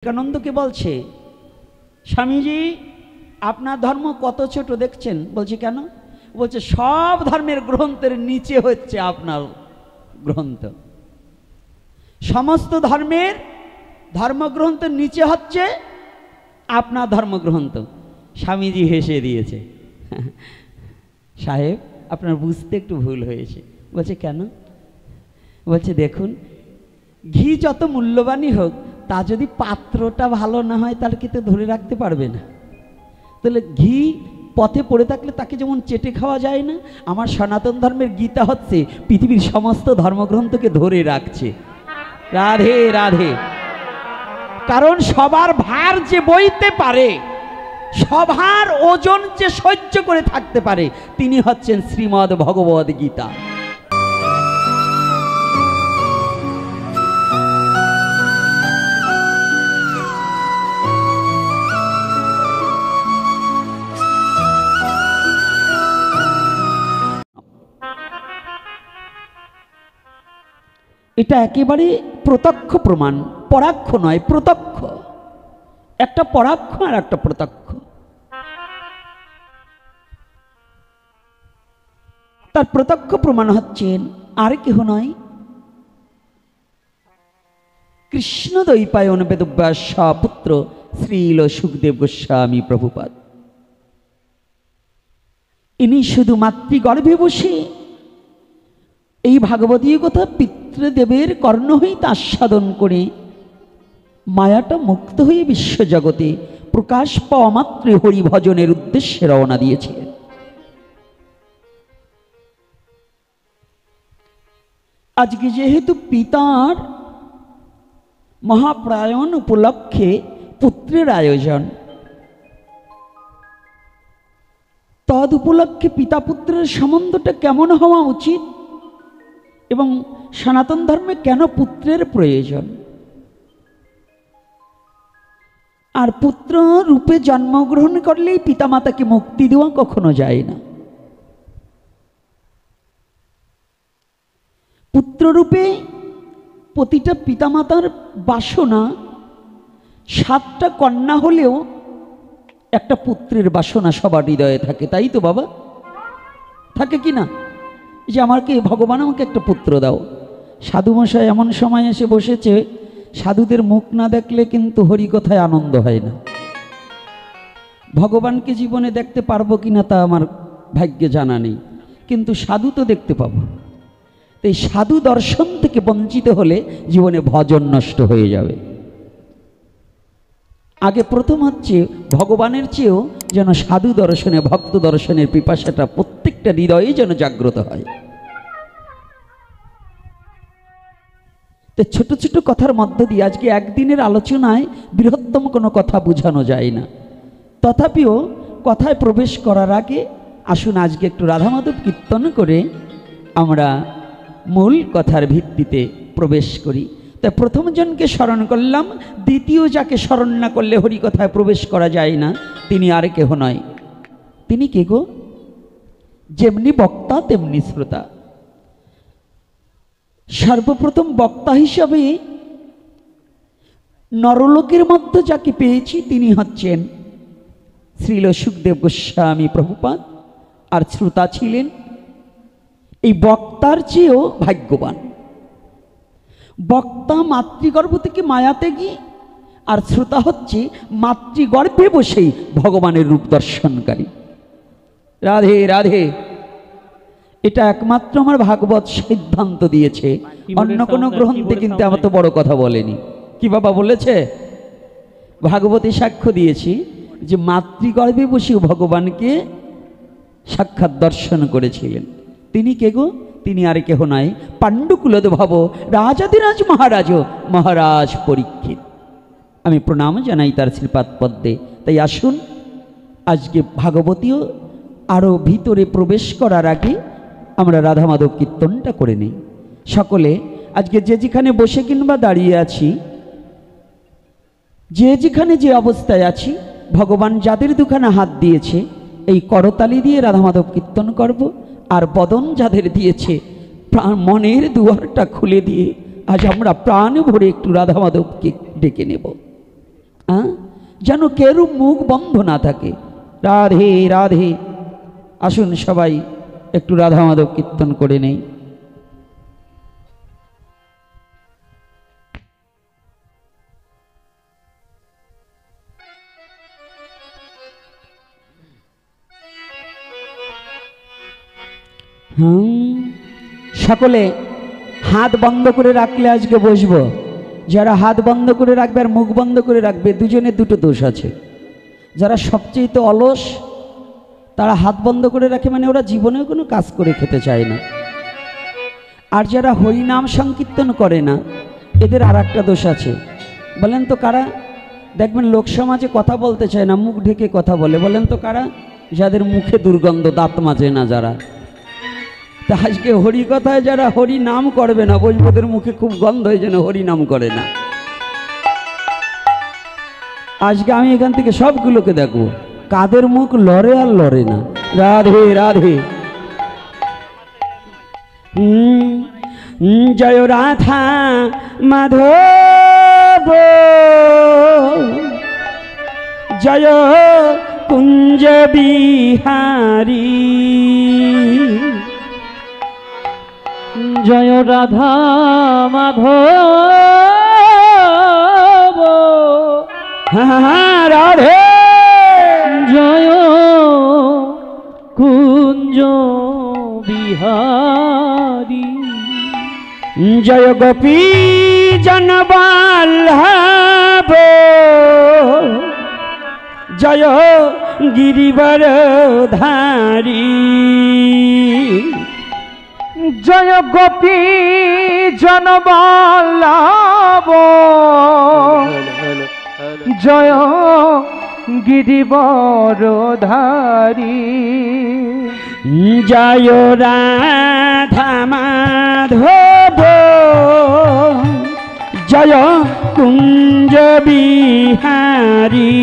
বিবেকানন্দকে বলছে, স্বামীজি আপনার ধর্ম কত ছোট দেখছেন? বলছে কেন? বলছে সব ধর্মের গ্রন্থের নিচে হচ্ছে আপনার গ্রন্থ। সমস্ত ধর্মের ধর্মগ্রন্থের নিচে হচ্ছে আপনার ধর্মগ্রন্থ। স্বামীজি হেসে দিয়েছে, সাহেব আপনার বুঝতে একটু ভুল হয়েছে। বলছে কেন? বলছে দেখুন, ঘি যত মূল্যবানই হোক, তা যদি পাত্রটা ভালো না হয় তাহলে কিন্তু ধরে রাখতে পারবে না। তাহলে ঘি পথে পড়ে থাকলে তাকে যেমন চেটে খাওয়া যায় না, আমার সনাতন ধর্মের গীতা হচ্ছে পৃথিবীর সমস্ত ধর্মগ্রন্থকে ধরে রাখছে। রাধে রাধে। কারণ সবার ভার যে বইতে পারে, সবার ওজন যে সহ্য করে থাকতে পারে, তিনি হচ্ছেন শ্রীমদ্ ভগবদ গীতা। এটা একেবারে প্রত্যক্ষ প্রমাণ, পরাক্ষ নয়, প্রত্যক্ষ। একটা পরাক্ষ আর একটা প্রত্যক্ষ। তার প্রত্যক্ষ প্রমাণ হচ্ছেন আর কেহ নয়, কৃষ্ণ দ্বৈপায়ন বেদব্যাস পুত্র শ্রীল সুখদেব গোস্বামী প্রভুপাদ। ইনি শুধু মাতৃগর্ভে বসে এই ভাগবতীয় কথা পিতৃদেবের কর্ণ হইতে আস্বাদন করে মায়াটা মুক্ত হয়ে বিশ্বজগতে প্রকাশ পাওয়া মাত্রে হরিভজনের উদ্দেশ্যে রওনা দিয়েছিলেন। আজকে যেহেতু পিতার মহাপ্রয়াণ উপলক্ষে পুত্রের আয়োজন, তদ উপলক্ষে পিতা পুত্রের সম্বন্ধটা কেমন হওয়া উচিত এবং সনাতন ধর্মে কেন পুত্রের প্রয়োজন, আর পুত্র রূপে জন্মগ্রহণ করলেই পিতামাতাকে মুক্তি দেওয়া কখনো যায় না। পুত্ররূপে প্রতিটা পিতামাতার বাসনা, 7টা কন্যা হলেও একটা পুত্রের বাসনা সবার হৃদয়ে থাকে, তাই তো বাবা? থাকে কি না? যে আমাকে ভগবান আমাকে একটা পুত্র দাও। সাধুমশাই এমন সময় এসে বসেছে, সাধুদের মুখ না দেখলে কিন্তু হরিকথায় আনন্দ হয় না। ভগবানকে জীবনে দেখতে পারবো কিনা তা আমার ভাগ্যে জানা নেই, কিন্তু সাধু তো দেখতে পাবো। তাই সাধু দর্শন থেকে বঞ্চিত হলে জীবনে ভজন নষ্ট হয়ে যাবে। আগে প্রথম হচ্ছে ভগবানের চেয়েও যেন সাধু দর্শনে, ভক্ত দর্শনের পিপাসাটা প্রত্যেকটা হৃদয়ে যেন জাগ্রত হয়। তো ছোট ছোট কথার মধ্য দিয়ে আজকে একদিনের আলোচনায় বৃহত্তম কোনো কথা বোঝানো যায় না। তথাপিও কথায় প্রবেশ করার আগে আসুন আজকে একটু রাধা মাধব কীর্তন করে আমরা মূল কথার ভিত্তিতে প্রবেশ করি। তাই প্রথম জনকে স্মরণ করলাম, দ্বিতীয় যাকে স্মরণ না করলে হরিকথায় প্রবেশ করা যায় না, তিনি আর কেহ নয়। তিনি কে গো? যেমনি বক্তা তেমনি শ্রোতা। সর্বপ্রথম বক্তা হিসাবে নরলোকের মধ্যে যাকে পেয়েছি তিনি হচ্ছেন শ্রীল সুখদেব গোস্বামী প্রভুপাদ, আর শ্রোতা ছিলেন এই বক্তার চেয়েও ভাগ্যবান। বক্তা মাতৃগর্ভ থেকে মায়াতে গিয়ে, আর শ্রোতা হচ্ছে মাতৃগর্ভে বসেই ভগবানের রূপ দর্শনকারী। রাধে রাধে। এটা একমাত্র আমার ভাগবত সিদ্ধান্ত দিয়েছে, অন্য কোনো গ্রন্থে কিন্তু এত বড় কথা বলেনি। কি বাবা বলেছে? ভাগবতী সাক্ষ্য দিয়েছি যে মাতৃগর্ভে বসেও ভগবানকে সাক্ষাৎ দর্শন করেছিলেন। তিনি কে গো? তিনি আর কেহ নয়, পাণ্ডুকুলদ ভব রাজাধিরাজ মহারাজ মহারাজ পরীক্ষিত। আমি প্রণাম জানাই তার শ্রীপাদ পদ্মে। তাই আসুন আজকে ভাগবতীয় আরও ভিতরে প্রবেশ করার আগে আমরা রাধা মাধব কীর্তনটা করে নিই। সকলে আজকে যে যেখানে বসে কিংবা দাঁড়িয়ে আছি, যে যেখানে যে অবস্থায় আছি, ভগবান যাদের দুখানা হাত দিয়েছে এই করতালি দিয়ে রাধা মাধব কীর্তন করব, আর বদন যাদের দিয়েছে মনের দুয়ারটা খুলে দিয়ে আজ আমরা প্রাণ ভরে একটু রাধা মাধবকে ডেকে নেব। যেন কেরূপ মুখ বন্ধ না থাকে। রাধে রাধে। আসুন সবাই একটু রাধা মাধব কীর্তন করে নেই। সকলে হাত বন্ধ করে রাখলে আজকে বসবো। যারা হাত বন্ধ করে রাখবে আর মুখ বন্ধ করে রাখবে, দুজনের দুটো দোষ আছে। যারা সবচেয়ে অলস তারা হাত বন্ধ করে রাখে, মানে ওরা জীবনেও কোনো কাজ করে খেতে চায় না। আর যারা হরিনাম সংকীর্তন করে না, এদের আর একটা দোষ আছে। বলেন তো কারা? দেখবেন লোক সমাজে কথা বলতে চায় না, মুখ ঢেকে কথা বলে। বলেন তো কারা? যাদের মুখে দুর্গন্ধ, দাঁত মাজে না যারা। তা আজকে হরি কথায় যারা হরি নাম করবে না, বৈষ্ণবদের মুখে খুব গন্ধ হয়ে যেন হরি নাম করে না। আজকে আমি এখান থেকে সবগুলোকে দেখবো কাদের মুখ লড়ে আর লড়ে না। রাধে রাধে। জয় রাধা মাধব জয় কুঞ্জ বিহারী। জয় রাধা মাধব রাধে। জয় কুঞ্জ বিহারী। জয় গোপী জনবল্লভ জয় গিরিবরধারী। জয় গোপী জনবল্লভ জয় গিরিবরধারী। জয় রাধা মাধব জয় কুঞ্জ বিহারী।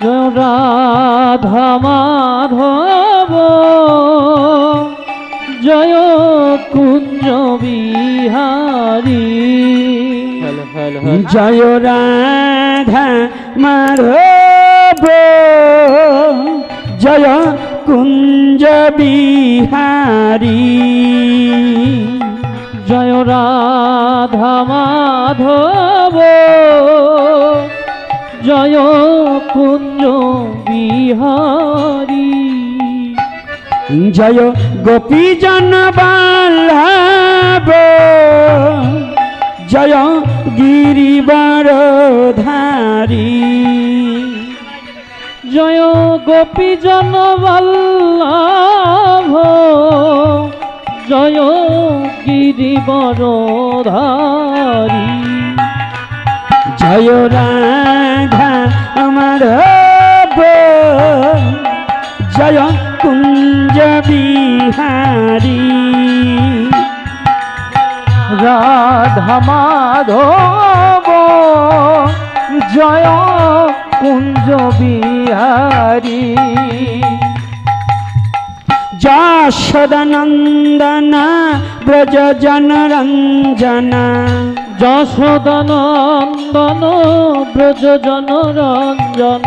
জয় রাধা মাধব জয় কুঞ্জ বিহারী। জয় রাধা মাধব জয় কুঞ্জ বিহারী। জয় রাধা মাধব জয় কুঞ্জ বিহারী। জয় গোপী জনবল্লভ জয় গিরিবরধারী। জয় গোপী জনবল্লভ জয় গিরিবরধারী। জয় রাধা মাধব জয় কুঞ্জ বিহারী। রাধা মাধব জয় কুঞ্জ বিহারী। যশোদানন্দন ব্রজ জনরঞ্জন যশোদানন্দন ব্রজ জনরঞ্জন।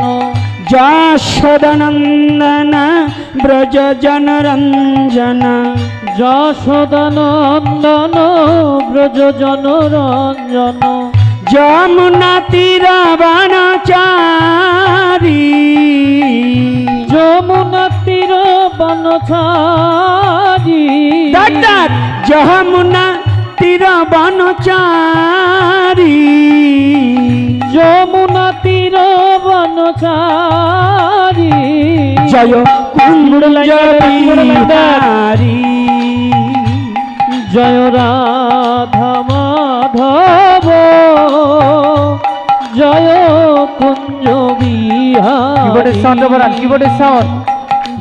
যশোদানন্দন ব্রজ জনরঞ্জন যশোদানন্দন ব্রজ জনরঞ্জন। যমুনা তীর বনচারী যমুনা তীর বনচারী। যমুনা তীর বনচারী যমুনা তীর বনচারী। জয় কুঞ্জ বিহারী। জয় রাধা মাধব জয় কুঞ্জ বিহারী। কিবোর্ডের সাউন্ড বাড়ান, কিবোর্ডের সাউন্ড।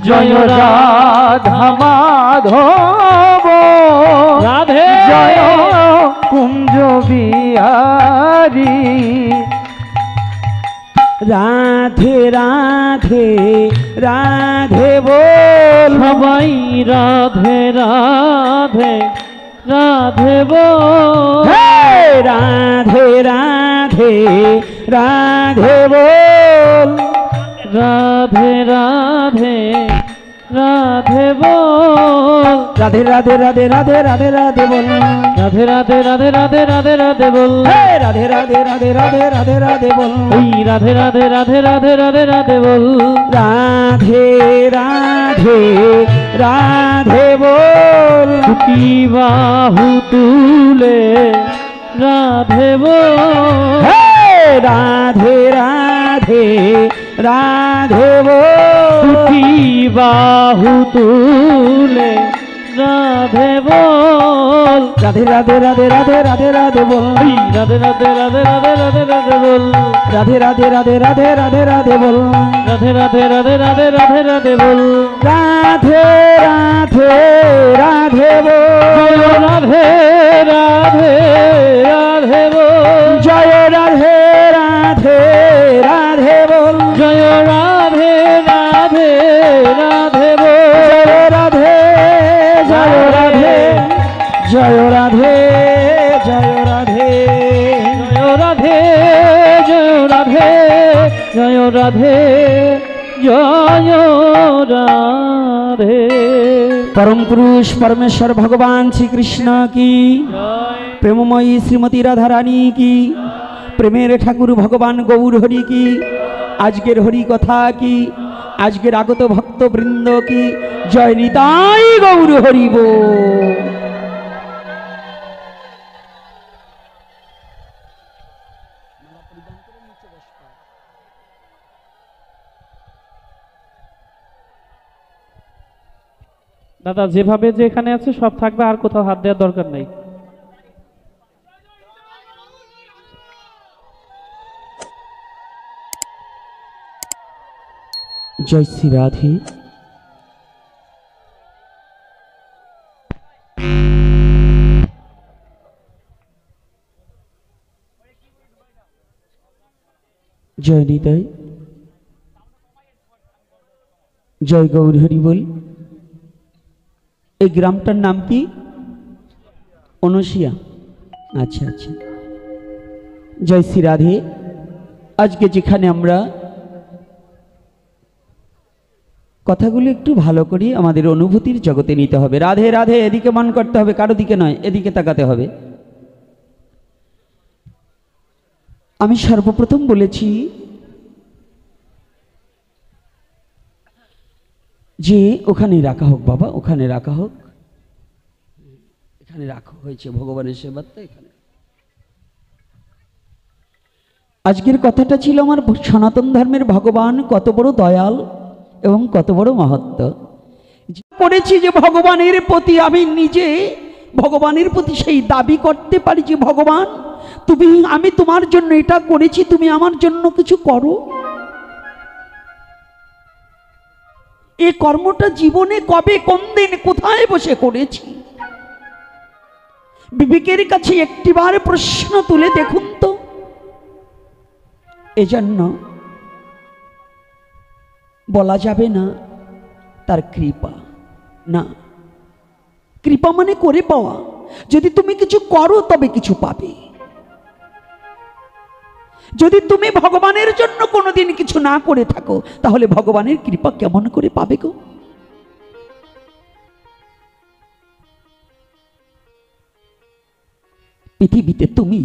জয় রাধা মাধব রাধে জয় কুঞ্জ বিহারী। রাধে রাধে রাধে বল সবাই রাধে রাধে রাধে বল হে রাধে রাধে রাধে বল, রাধে রাধে রাধে বল রাধে রাধে রাধে রাধে রাধে রাধে বল, রাধে রাধে রাধে রাধে রাধে রাধে বল হে রাধে রাধে রাধে রাধে রাধে রাধে বল, ওই রাধে রাধে রাধে রাধে রাধে রাধে বল রাধে রাধে রাধে বল, দুটি বাহু তুলে রাধে বল হে রাধে রাধে রাধে বল, দুটি বাহু তুলে রাধে বল রাধে রাধে রাধে রাধে রাধে রাধে বল, ওই রাধে রাধে রাধে রাধে রাধে রাধে বল রাধে রাধে রাধে রাধে রাধে রাধে বল, রাধে রাধে রাধে রাধে রাধে রাধে বল রাধে রাধে রাধে বল, রাধে রাধে রাধে বল জয় রাধে রাধে রাধে বল, জয় রাধে রাধে রাধে বল জয় রাধে জয় রাধে জয় রাধে জয় রাধে, জয় রাধে জয় রাধে জয় রাধে পরম পুরুষ পরমেশ্বর ভগবান শ্রীকৃষ্ণ কি, প্রেমময়ী শ্রীমতী রাধা রানী কি, প্রেমের ঠাকুর ভগবান গৌর হরি কি, আজকের হরি কথা কি, আজকের আগত ভক্ত বৃন্দ কি, জয় নিতাই গৌর হরি বল। দাদা যেভাবে যে এখানে আছে সব থাকবে, আর কোথাও হাত দেওয়ার দরকার নেই। জয় শ্রী রাধে। জয় নিতাই, জয় গৌর হরি বল। এই গ্রামটার নাম কি? অনসিয়া। আচ্ছা আচ্ছা, জয় শ্রী রাধে। আজকে যেখানে আমরা কথাগুলো একটু ভালো করে আমাদের অনুভূতির জগতে নিতে হবে। রাধে রাধে এদিকে মন করতে হবে, কারো দিকে নয়, এদিকে তাকাতে হবে। আমি সর্বপ্রথম বলেছি যে ওখানে রাখা হোক বাবা, ওখানে রাখা হোক, এখানে রাখা হয়েছে ভগবানের সেবার, তো এখানে। আজকের কথাটা ছিল আমার সনাতন ধর্মের ভগবান কত বড় দয়াল এবং কত বড় মাহাত্ম করেছি, যে ভগবানের প্রতি আমি নিজে ভগবানের প্রতি সেই দাবি করতে পারি যে ভগবান তুমি, আমি তোমার জন্য এটা করেছি, তুমি আমার জন্য কিছু করো। এই কর্মটা জীবনে কবে, কোন দিন, কোথায় বসে করেছি? বিবেকের কাছে একটিবার প্রশ্ন তুলে দেখুন তো। এজন্য বলা যাবে না তার কৃপা, না, কৃপা মানে করে পাওয়া। যদি তুমি কিছু করো তবে কিছু পাবে। যদি তুমি ভগবানের জন্য কোনোদিন কিছু না করে থাকো, তাহলে ভগবানের কৃপা কেমন করে পাবে গো? পৃথিবীতে তুমি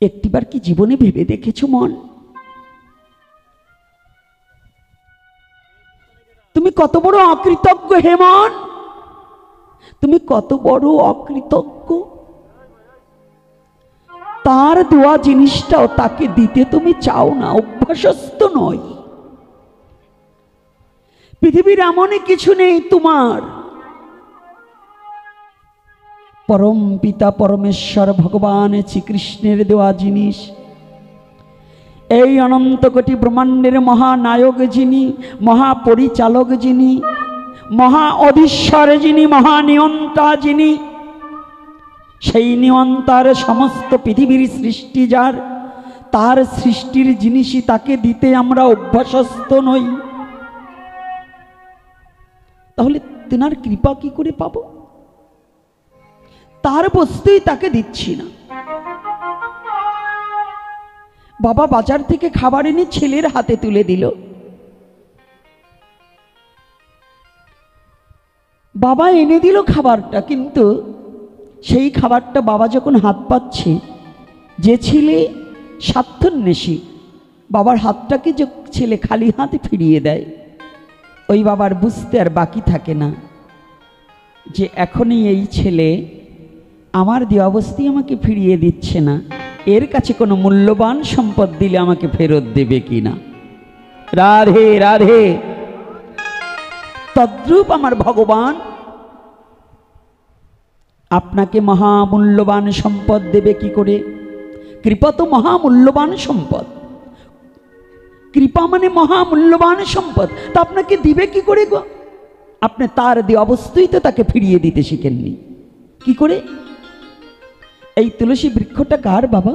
একটিবার কি জীবনে ভেবে দেখেছো মন, তুমি কত বড় অকৃতজ্ঞ? হে মন, তুমি কত বড় অকৃতজ্ঞ। তার দেওয়া জিনিসটাও তাকে দিতে তুমি চাও না, অভ্যাসস্থ নয়। পৃথিবীর এমন কিছু নেই তোমার। পরম পিতা পরমেশ্বর ভগবান শ্রীকৃষ্ণের দেওয়া জিনিস, এই অনন্ত কোটি ব্রহ্মাণ্ডের মহানায়ক যিনি, মহাপরিচালক যিনি, মহা অধীশ্বর যিনি, মহানিয়ন্তা যিনি, সেই নিয়ন্তার সমস্ত পৃথিবীর সৃষ্টি যার, তার সৃষ্টির জিনিসই তাকে দিতে আমরা অভ্যাসস্থ নই। তাহলে তেনার কৃপা কি করে পাবো? তার বস্তুই তাকে দিচ্ছি না। বাবা বাজার থেকে খাবার এনে ছেলের হাতে তুলে দিল। বাবা এনে দিল খাবারটা, কিন্তু সেই খাবারটা বাবা যখন হাত পাচ্ছে, যে ছেলে স্বার্থন্বেষী বাবার হাতটাকে যে ছেলে খালি হাতে ফিরিয়ে দেয়, ওই বাবার বুঝতে আর বাকি থাকে না যে এখনই এই ছেলে আমার দেওয়া বস্তি আমাকে ফিরিয়ে দিচ্ছে না, এর কাছে কোনো মূল্যবান সম্পদ দিলে আমাকে ফেরত দেবে কিনা। রাধে রাধে। তদ্রূপ আমার ভগবান আপনাকে মহামূল্যবান সম্পদ দেবে কি করে? কৃপা তো মহামূল্যবান সম্পদ, কৃপা মানে মহামূল্যবান সম্পদ। তা আপনাকে দিবে কি করে গো? আপনি তার দেওয়া বস্তুই তো তাকে ফিরিয়ে দিতে শিখেননি। কি করে? এই তুলসী বৃক্ষটা কার বাবা?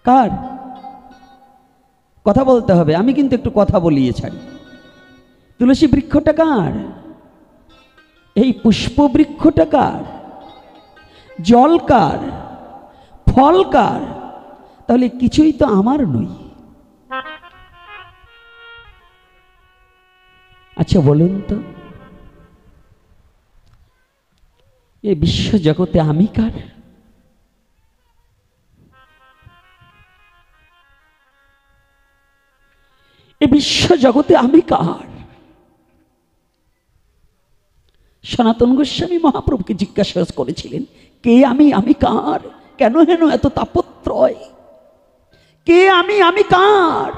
কার? কথা বলতে হবে, আমি কিন্তু একটু কথা বলিয়ে ছাড়ি। তুলসী বৃক্ষটা কার? এই পুষ্প বৃক্ষটা কার? জল কার? ফল কার? তাহলে কিছুই তো আমার নই। আচ্ছা বলুন তো, এই বিশ্ব জগতে আমি কার? এই বিশ্ব জগতে আমি কার? সনাতন গোস্বামী মহাপ্রভুকে জিজ্ঞাসা করেছিলেন, কে আমি? আমি কার? কেন হেন এত তাপত্রয়? কে আমি? আমি কার?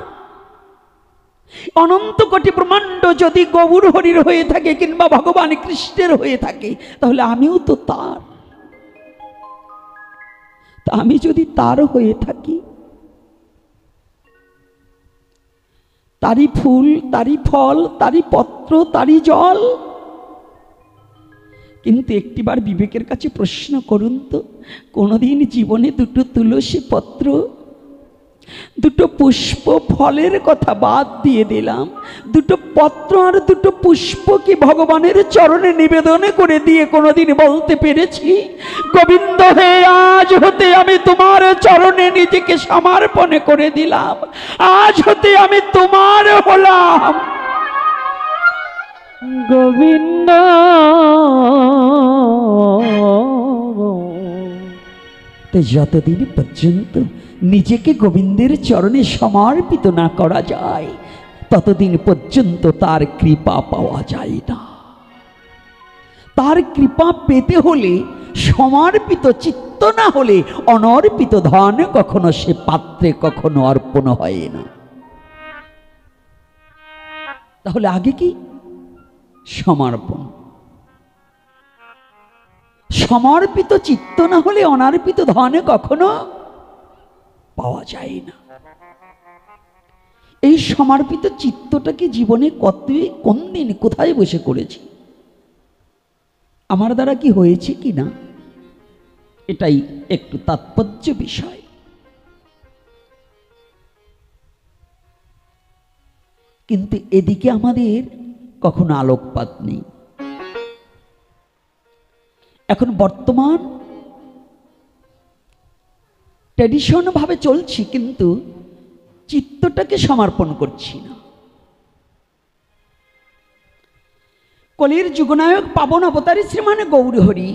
অনন্ত কোটি ব্রহ্মাণ্ড যদি গৌর হরির হয়ে থাকে কিংবা ভগবান কৃষ্ণের হয়ে থাকে, তাহলে আমিও তো তার। তা আমি যদি তার হয়ে থাকি, তারই ফুল, তারই ফল, তারই পত্র, তারই জল, কিন্তু একটিবার বিবেকের কাছে প্রশ্ন করুন তো, কোনোদিন জীবনে দুটো তুলসী পত্র, দুটো পুষ্প ফলের কথা বাদ দিয়ে দিলাম, দুটো পত্র আর দুটো পুষ্প কি ভগবানের চরণে নিবেদন করে দিয়ে কোনোদিন বলতে পেরেছি, গোবিন্দ হে আজ হতে আমি তোমার চরণে নিজেকে সমর্পণ করে দিলাম, আজ হতে আমি তোমার হলাম? গোবিন্দ তো যতদিন পর্যন্ত নিজেকে গোবিন্দের চরণে সমর্পিত না করা যায়, ততদিন পর্যন্ত তার কৃপা পাওয়া যায় না। তার কৃপা পেতে হলে সমর্পিত চিত্ত না হলে অনর্পিত ধন কখনো সে পাত্রে কখনো অর্পণ হয় না। তাহলে আগে কি? সমর্পণ। সমর্পিত চিত্ত না হলে অনার্পিত ধনে কখনো পাওয়া যায় না। এই সমর্পিত চিত্তটাকে জীবনে কোন দিন কোথায় বসে করেছি, আমার দ্বারা কি হয়েছে কি না, এটাই একটু তাৎপর্য বিষয়। কিন্তু এদিকে আমাদের কখনো আলোকপাত নেই। এখন বর্তমান ট্র্যাডিশন ভাবে চলছি, কিন্তু চিত্তটাকে সমর্পণ করছি না। কলির যুগনায়ক পাবন অবতারী শ্রীমান গৌরহরি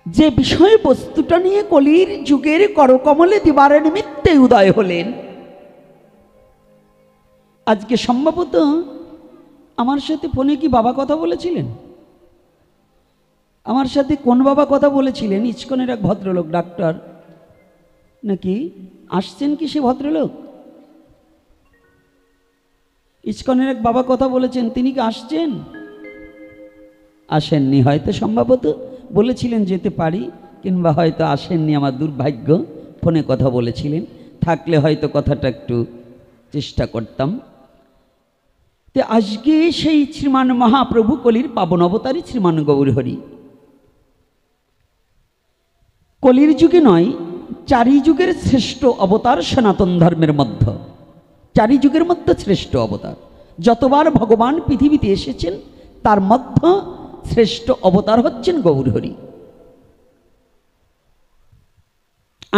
যে বিষয় বস্তুটা নিয়ে কলির যুগের করকমলে দিবার নিমিত্তে উদয় হলেন, আজকে সম্ভবত আমার সাথে ফোনে কি বাবা কথা বলেছিলেন? আমার সাথে কোন বাবা কথা বলেছিলেন? ইস্কনের এক ভদ্রলোক, ডাক্তার নাকি? আসছেন কি সে ভদ্রলোক? ইস্কনের এক বাবা কথা বলেছেন, তিনি কি আসছেন? আসেননি হয়তো, সম্ভবত বলেছিলেন যেতে পারি, কিংবা হয়তো আসেননি, আমার দুর্ভাগ্য। ফোনে কথা বলেছিলেন, থাকলে হয়তো কথাটা একটু চেষ্টা করতাম। তো আজকে সেই শ্রীমান মহাপ্রভু কলির পাবন অবতারী শ্রীমান গৌরহরি কলির যুগে নয়, চারি যুগের শ্রেষ্ঠ অবতার সনাতন ধর্মের মধ্যে। চারি যুগের মধ্যে শ্রেষ্ঠ অবতার। যতবার ভগবান পৃথিবীতে এসেছেন তার মধ্যে শ্রেষ্ঠ অবতার হচ্ছেন গৌরহরি।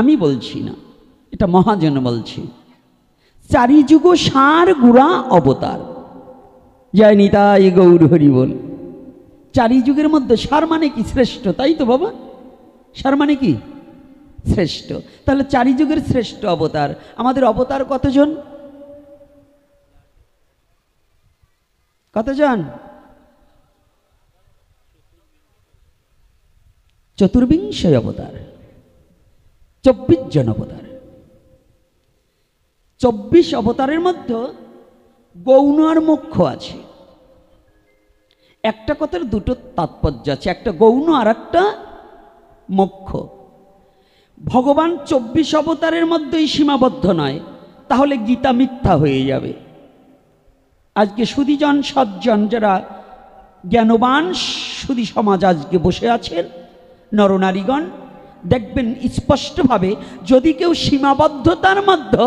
আমি বলছি না, এটা মহাজন বলছি। চারি যুগ সার গুড়া অবতার, জয় নিতাই গৌরহরি বল। চারি যুগের মধ্যে সার মানে কি? শ্রেষ্ঠ, তাই তো বাবা? সার মানে কি? শ্রেষ্ঠ। তাহলে চারি যুগের শ্রেষ্ঠ অবতার। আমাদের অবতার কতজন? কতজন? চতুর্বিংশ অবতার, 24 জন অবতার। 24 অবতারের মধ্যে গৌণ আর মোক্ষ আছে। একটা কথার দুটো তাৎপর্য আছে, একটা গৌণ আর একটা মোক্ষ। ভগবান 24 অবতারের মধ্যেই সীমাবদ্ধ নয়, তাহলে গীতা মিথ্যা হয়ে যাবে। আজকে সুধীজন সজ্জন যারা জ্ঞানবান সুধী সমাজ আজকে বসে আছেন নরনারীগণ, দেখবেন স্পষ্টভাবে যদি কেউ সীমাবদ্ধতার মধ্যে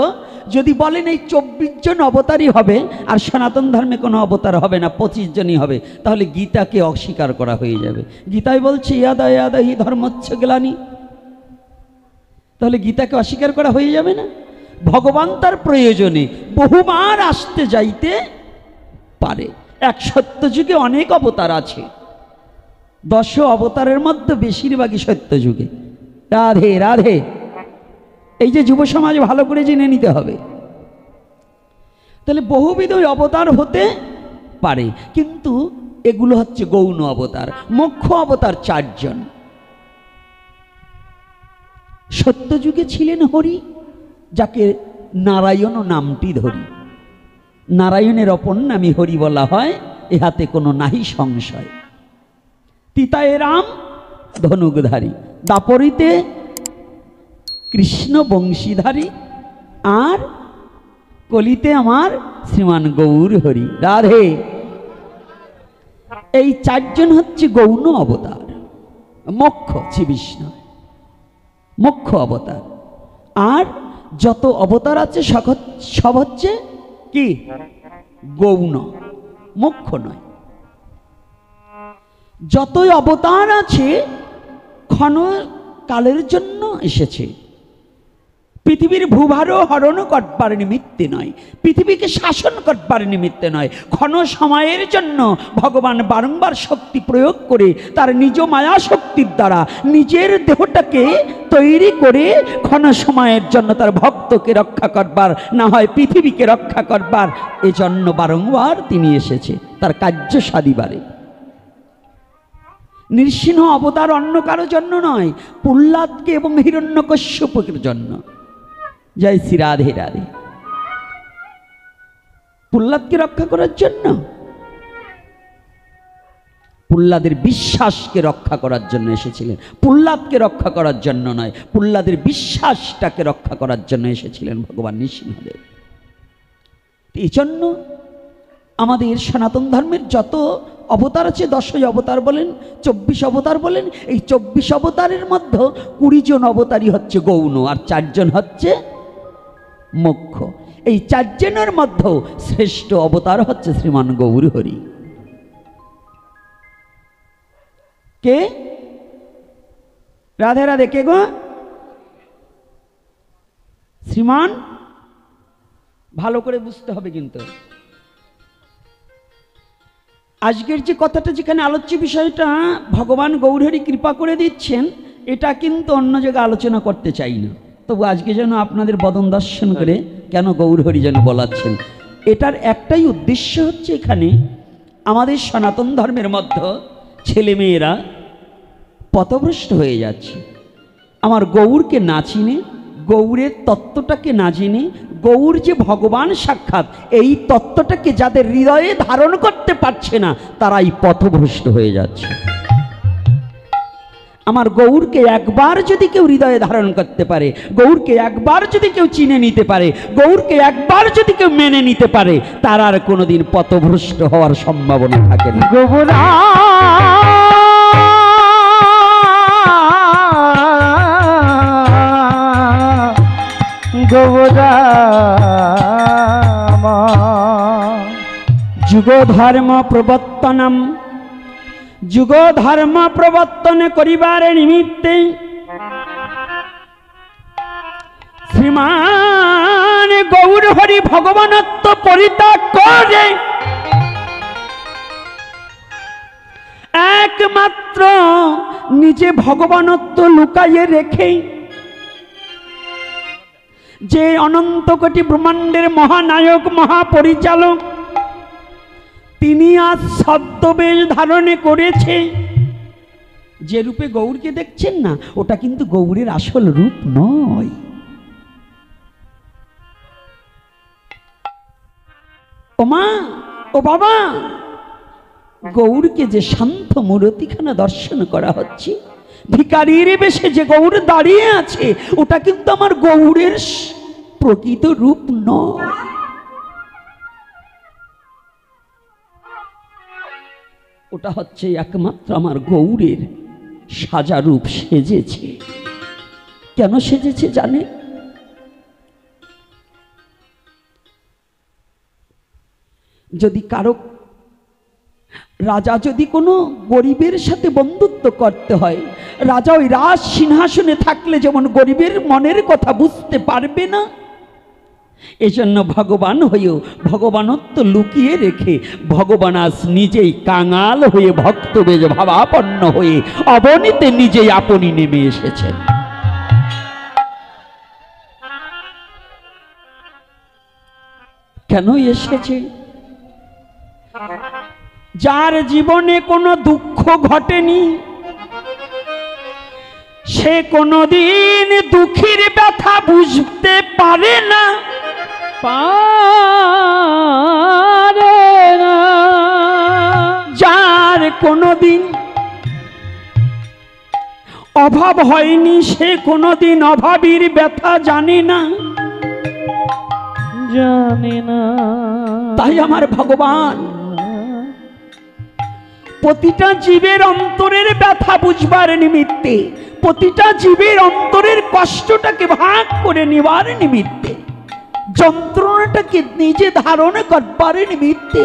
যদি বলেন এই 24 জন অবতারই হবে আর সনাতন ধর্মে কোনো অবতার হবে না, 25 জনই হবে, তাহলে গীতাকে অস্বীকার করা হয়ে যাবে। গীতায় বলছে ইয়াদা ইয়াদা হি ধর্মচ্ছ গ্লানি, তাহলে গীতাকে অস্বীকার করা হয়ে যাবে না? ভগবান তার প্রয়োজনে বহুবার আসতে যাইতে পারে। এক সত্যযুগে অনেক অবতার আছে, 10 অবতারের মধ্যে বেশিরভাগই সত্যযুগে। রাধে রাধে। এই যে যুব সমাজ ভালো করে জেনে নিতে হবে। তাহলে বহুবিধ অবতার হতে পারে, কিন্তু এগুলো হচ্ছে গৌণ অবতার। মুখ্য অবতার 4 জন। সত্যযুগে ছিলেন হরি, যাকে নারায়ণ নামটি ধরি। নারায়ণের অপর নামই হরি বলা হয়, ইহাতে কোনো নাহি সংশয়। তিতায়ে রাম ধনুকধারী, দাপরিতে কৃষ্ণ বংশীধারী, আর কলিতে আমার শ্রীমান গৌর হরি। রাধে। এই 4 জন হচ্ছে গৌণ অবতার। মোক্ষ শ্রী বিষ্ণু মোক্ষ অবতার। আর যত অবতার আছে সব হচ্ছে কি? গৌণ, মোক্ষ নয়। যতই অবতার আছে ক্ষণকালের জন্য এসেছে। পৃথিবীর ভূভারও হরণ করবার নিমিত্তে নয়, পৃথিবীকে শাসন করবার নিমিত্তে নয়, ক্ষণ সময়ের জন্য ভগবান বারংবার শক্তি প্রয়োগ করে তার নিজ মায়া শক্তির দ্বারা নিজের দেহটাকে তৈরি করে ক্ষণ সময়ের জন্য তার ভক্তকে রক্ষা করবার, না হয় পৃথিবীকে রক্ষা করবার, এজন্য বারংবার তিনি এসেছে তার কার্য সাধিবারে। নৃসিংহ অবতার অন্য কারো জন্য নয়, প্রহ্লাদকে এবং হিরণ্যকশ্যপের জন্য। জয় শ্রী রাধে রাধে। প্রহ্লাদকে রক্ষা করার জন্য, প্রহ্লাদের বিশ্বাসকে রক্ষা করার জন্য এসেছিলেন। প্রহ্লাদকে রক্ষা করার জন্য নয়, প্রহ্লাদের বিশ্বাসটাকে রক্ষা করার জন্য এসেছিলেন ভগবান নৃসিংহদেব। এই জন্য আমাদের সনাতন ধর্মের যত অবতার আছে, 10 অবতার বলেন, 24 অবতার বলেন, এই 24 অবতারের মধ্যে 20 জন অবতারই হচ্ছে গৌণ, আর 4 জন হচ্ছে মোক্ষ। এই 4 জনের মধ্যে শ্রেষ্ঠ অবতার হচ্ছে শ্রীমান গৌর হরি। কে? রাধে রাধে। কে গো? শ্রীমান। ভালো করে বুঝতে হবে কিন্তু। আজকের যে কথাটা, যেখানে আলোচ্য বিষয়টা ভগবান গৌরহরি কৃপা করে দিচ্ছেন, এটা কিন্তু অন্য জায়গায় আলোচনা করতে চাই না। তবু আজকে যেন আপনাদের বদন দর্শন করে কেন গৌরহরি যেন বলাচ্ছেন, এটার একটাই উদ্দেশ্য হচ্ছে, এখানে আমাদের সনাতন ধর্মের মধ্যে ছেলেমেয়েরা পথভ্রষ্ট হয়ে যাচ্ছে। আমার গৌরকে না চিনে, গৌরের তত্ত্বটাকে না জেনে, গৌর যে ভগবান সাক্ষাৎ এই তত্ত্বটাকে যাদের হৃদয়ে ধারণ করতে পারছে না, তারাই পথভ্রষ্ট হয়ে যাচ্ছে। আমার গৌরকে একবার যদি কেউ হৃদয়ে ধারণ করতে পারে, গৌরকে একবার যদি কেউ চিনে নিতে পারে, গৌরকে একবার যদি কেউ মেনে নিতে পারে, তার আর কোনোদিন পথভ্রষ্ট হওয়ার সম্ভাবনা থাকে না। গোবরা গোবরা যুগ ধর্ম প্রবর্তনম, যুগ ধর্ম প্রবর্তন করিবার নিমিত্তে শ্রীমান গৌর হরি ভগবানত্ব পরিত্যাগ করে একমাত্র নিজে ভগবানত্ব লুকাইয়ে রেখে যে অনন্ত কোটি ব্রহ্মাণ্ডের মহানায়ক মহাপরিচালক তিনি আজ ছদ্মবেশ ধারণে করেছে। যে রূপে গৌরকে দেখছেন না, ওটা কিন্তু গৌরের আসল রূপ নয়। ও মা, ও বাবা, গৌরকে যে শান্ত মূরতিখানা দর্শন করা হচ্ছে, ভিখারির বেশে যে গৌর দাঁড়িয়ে আছে, ওটা কিন্তু আমার গৌরের প্রকৃত রূপ নয়। ওটা হচ্ছে একমাত্র আমার গৌরের সাজা রূপ সেজেছে। কেন সেজেছে জানে? যদি কারো রাজা যদি কোনো গরিবের সাথে বন্ধুত্ব করতে হয়, রাজা ওই রাজ সিংহাসনে থাকলে যেমন গরিবের মনের কথা বুঝতে পারবে না, এজন্য ভগবান হয়েও ভগবানত্ব লুকিয়ে রেখে ভগবান আজ নিজেই কাঙাল হয়ে ভক্তবেজ ভাবাপন্ন হয়ে অবনীতে নিজেই আপনি নেমে এসেছেন। কেন এসেছে? যার জীবনে কোনো দুঃখ ঘটেনি, সে কোনোদিন দুঃখের ব্যথা বুঝতে পারে না। যার কোনোদিন অভাব হয়নি, সে কোনোদিন অভাবীর ব্যথা জানে না। তাই আমার ভগবান প্রতিটা জীবের অন্তরের ব্যথা বুঝবার নিমিত্তে, প্রতিটা জীবের অন্তরের কষ্টটাকে ভাগ করে নেবার নিমিত্তে, যন্ত্রণাটাকে নিজে ধারণ করবার নিমিত্তে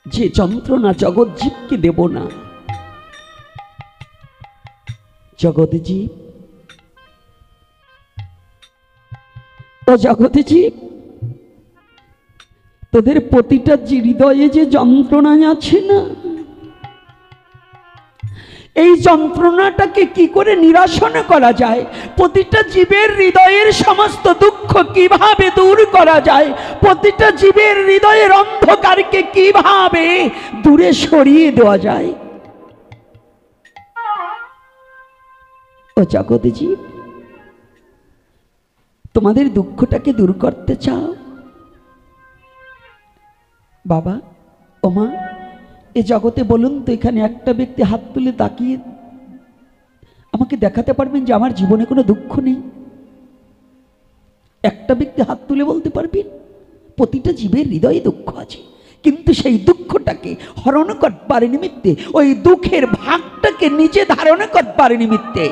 যে যন্ত্রণা জগৎ জীবকে দেব না। জগৎ জীব, ও জগৎ জীব, তোদের প্রতিটা হৃদয়ে যে যন্ত্রণা আছে না, এই যন্ত্রণাটাকে কি করে নিরসন করা যায়, প্রতিটা জীবের হৃদয়ের সমস্ত দুঃখ কিভাবে দূর করা যায়, প্রতিটা জীবের হৃদয়ের অন্ধকারকে কিভাবে দূরে সরিয়ে দেওয়া যায়। ও জগৎ জীব, তোমাদের দুঃখটাকে দূর করতে চাও? বাবা, ও মা, এ জগতে বলুন তো, এখানে একটা ব্যক্তি হাত তুলে তাকিয়ে আমাকে দেখাতে পারবেন যে আমার জীবনে কোনো দুঃখ নেই? একটা ব্যক্তি হাত তুলে বলতে পারবেন? প্রতিটা জীবের হৃদয়ে দুঃখ আছে, কিন্তু সেই দুঃখটাকে হরণ করবার নিমিত্তে, ওই দুঃখের ভাগটাকে নিজে ধারণ করবার নিমিত্তে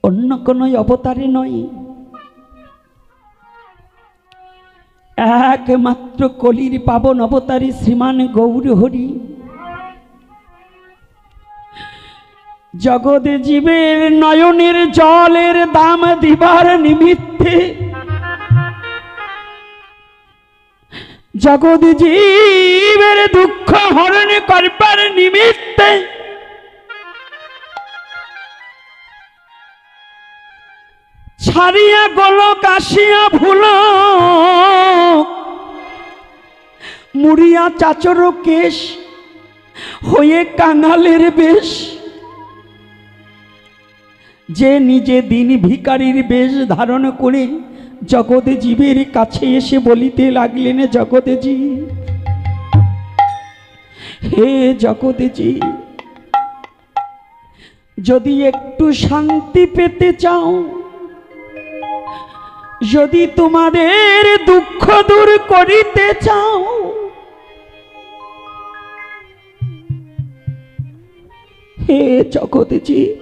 অন্য কোনো অবতারে নয়, একমাত্র কলির পাবন অবতারী শ্রীমান গৌর হরি জগৎ জীবের নয়নের জলের দাম দিবার নিমিত্তে, জগৎ জীবের দুঃখ হরণ করবার নিমিত্তে ছাড়িয়া গোলক আসিয়া ভুলো মুড়িয়া চাচর কেশ হয়ে কাঙালের বেশ, যে নিজে দিন ভিখারির বেশ ধারণ করে জগৎ জীবের কাছে এসে বলিতে লাগলেন, জগৎ জীব, হে জগৎ জীব, যদি একটু শান্তি পেতে চাও, যদি তোমাদের দুঃখ দূর করিতে চাও, হে জগৎ জীব,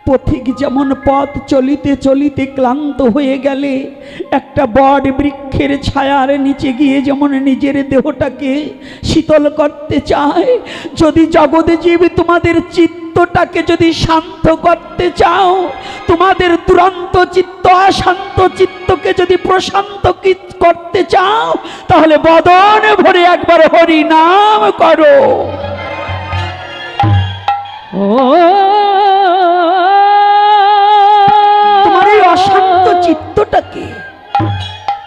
পথিক যেমন পথ চলিতে চলিতে ক্লান্ত হয়ে গেলে একটা বট বৃক্ষের ছায়ার নিচে গিয়ে যেমন নিজের দেহটাকে শীতল করতে চায়, যদি জগৎজীব তোমাদের চিত্তটাকে যদি শান্ত করতে চাও, তোমাদের দুরন্ত চিত্ত অশান্ত চিত্তকে যদি প্রশান্ত করতে চাও, তাহলে বদন ভরে একবার হরি নাম করো। তোমার এই অশান্ত চিত্তটাকে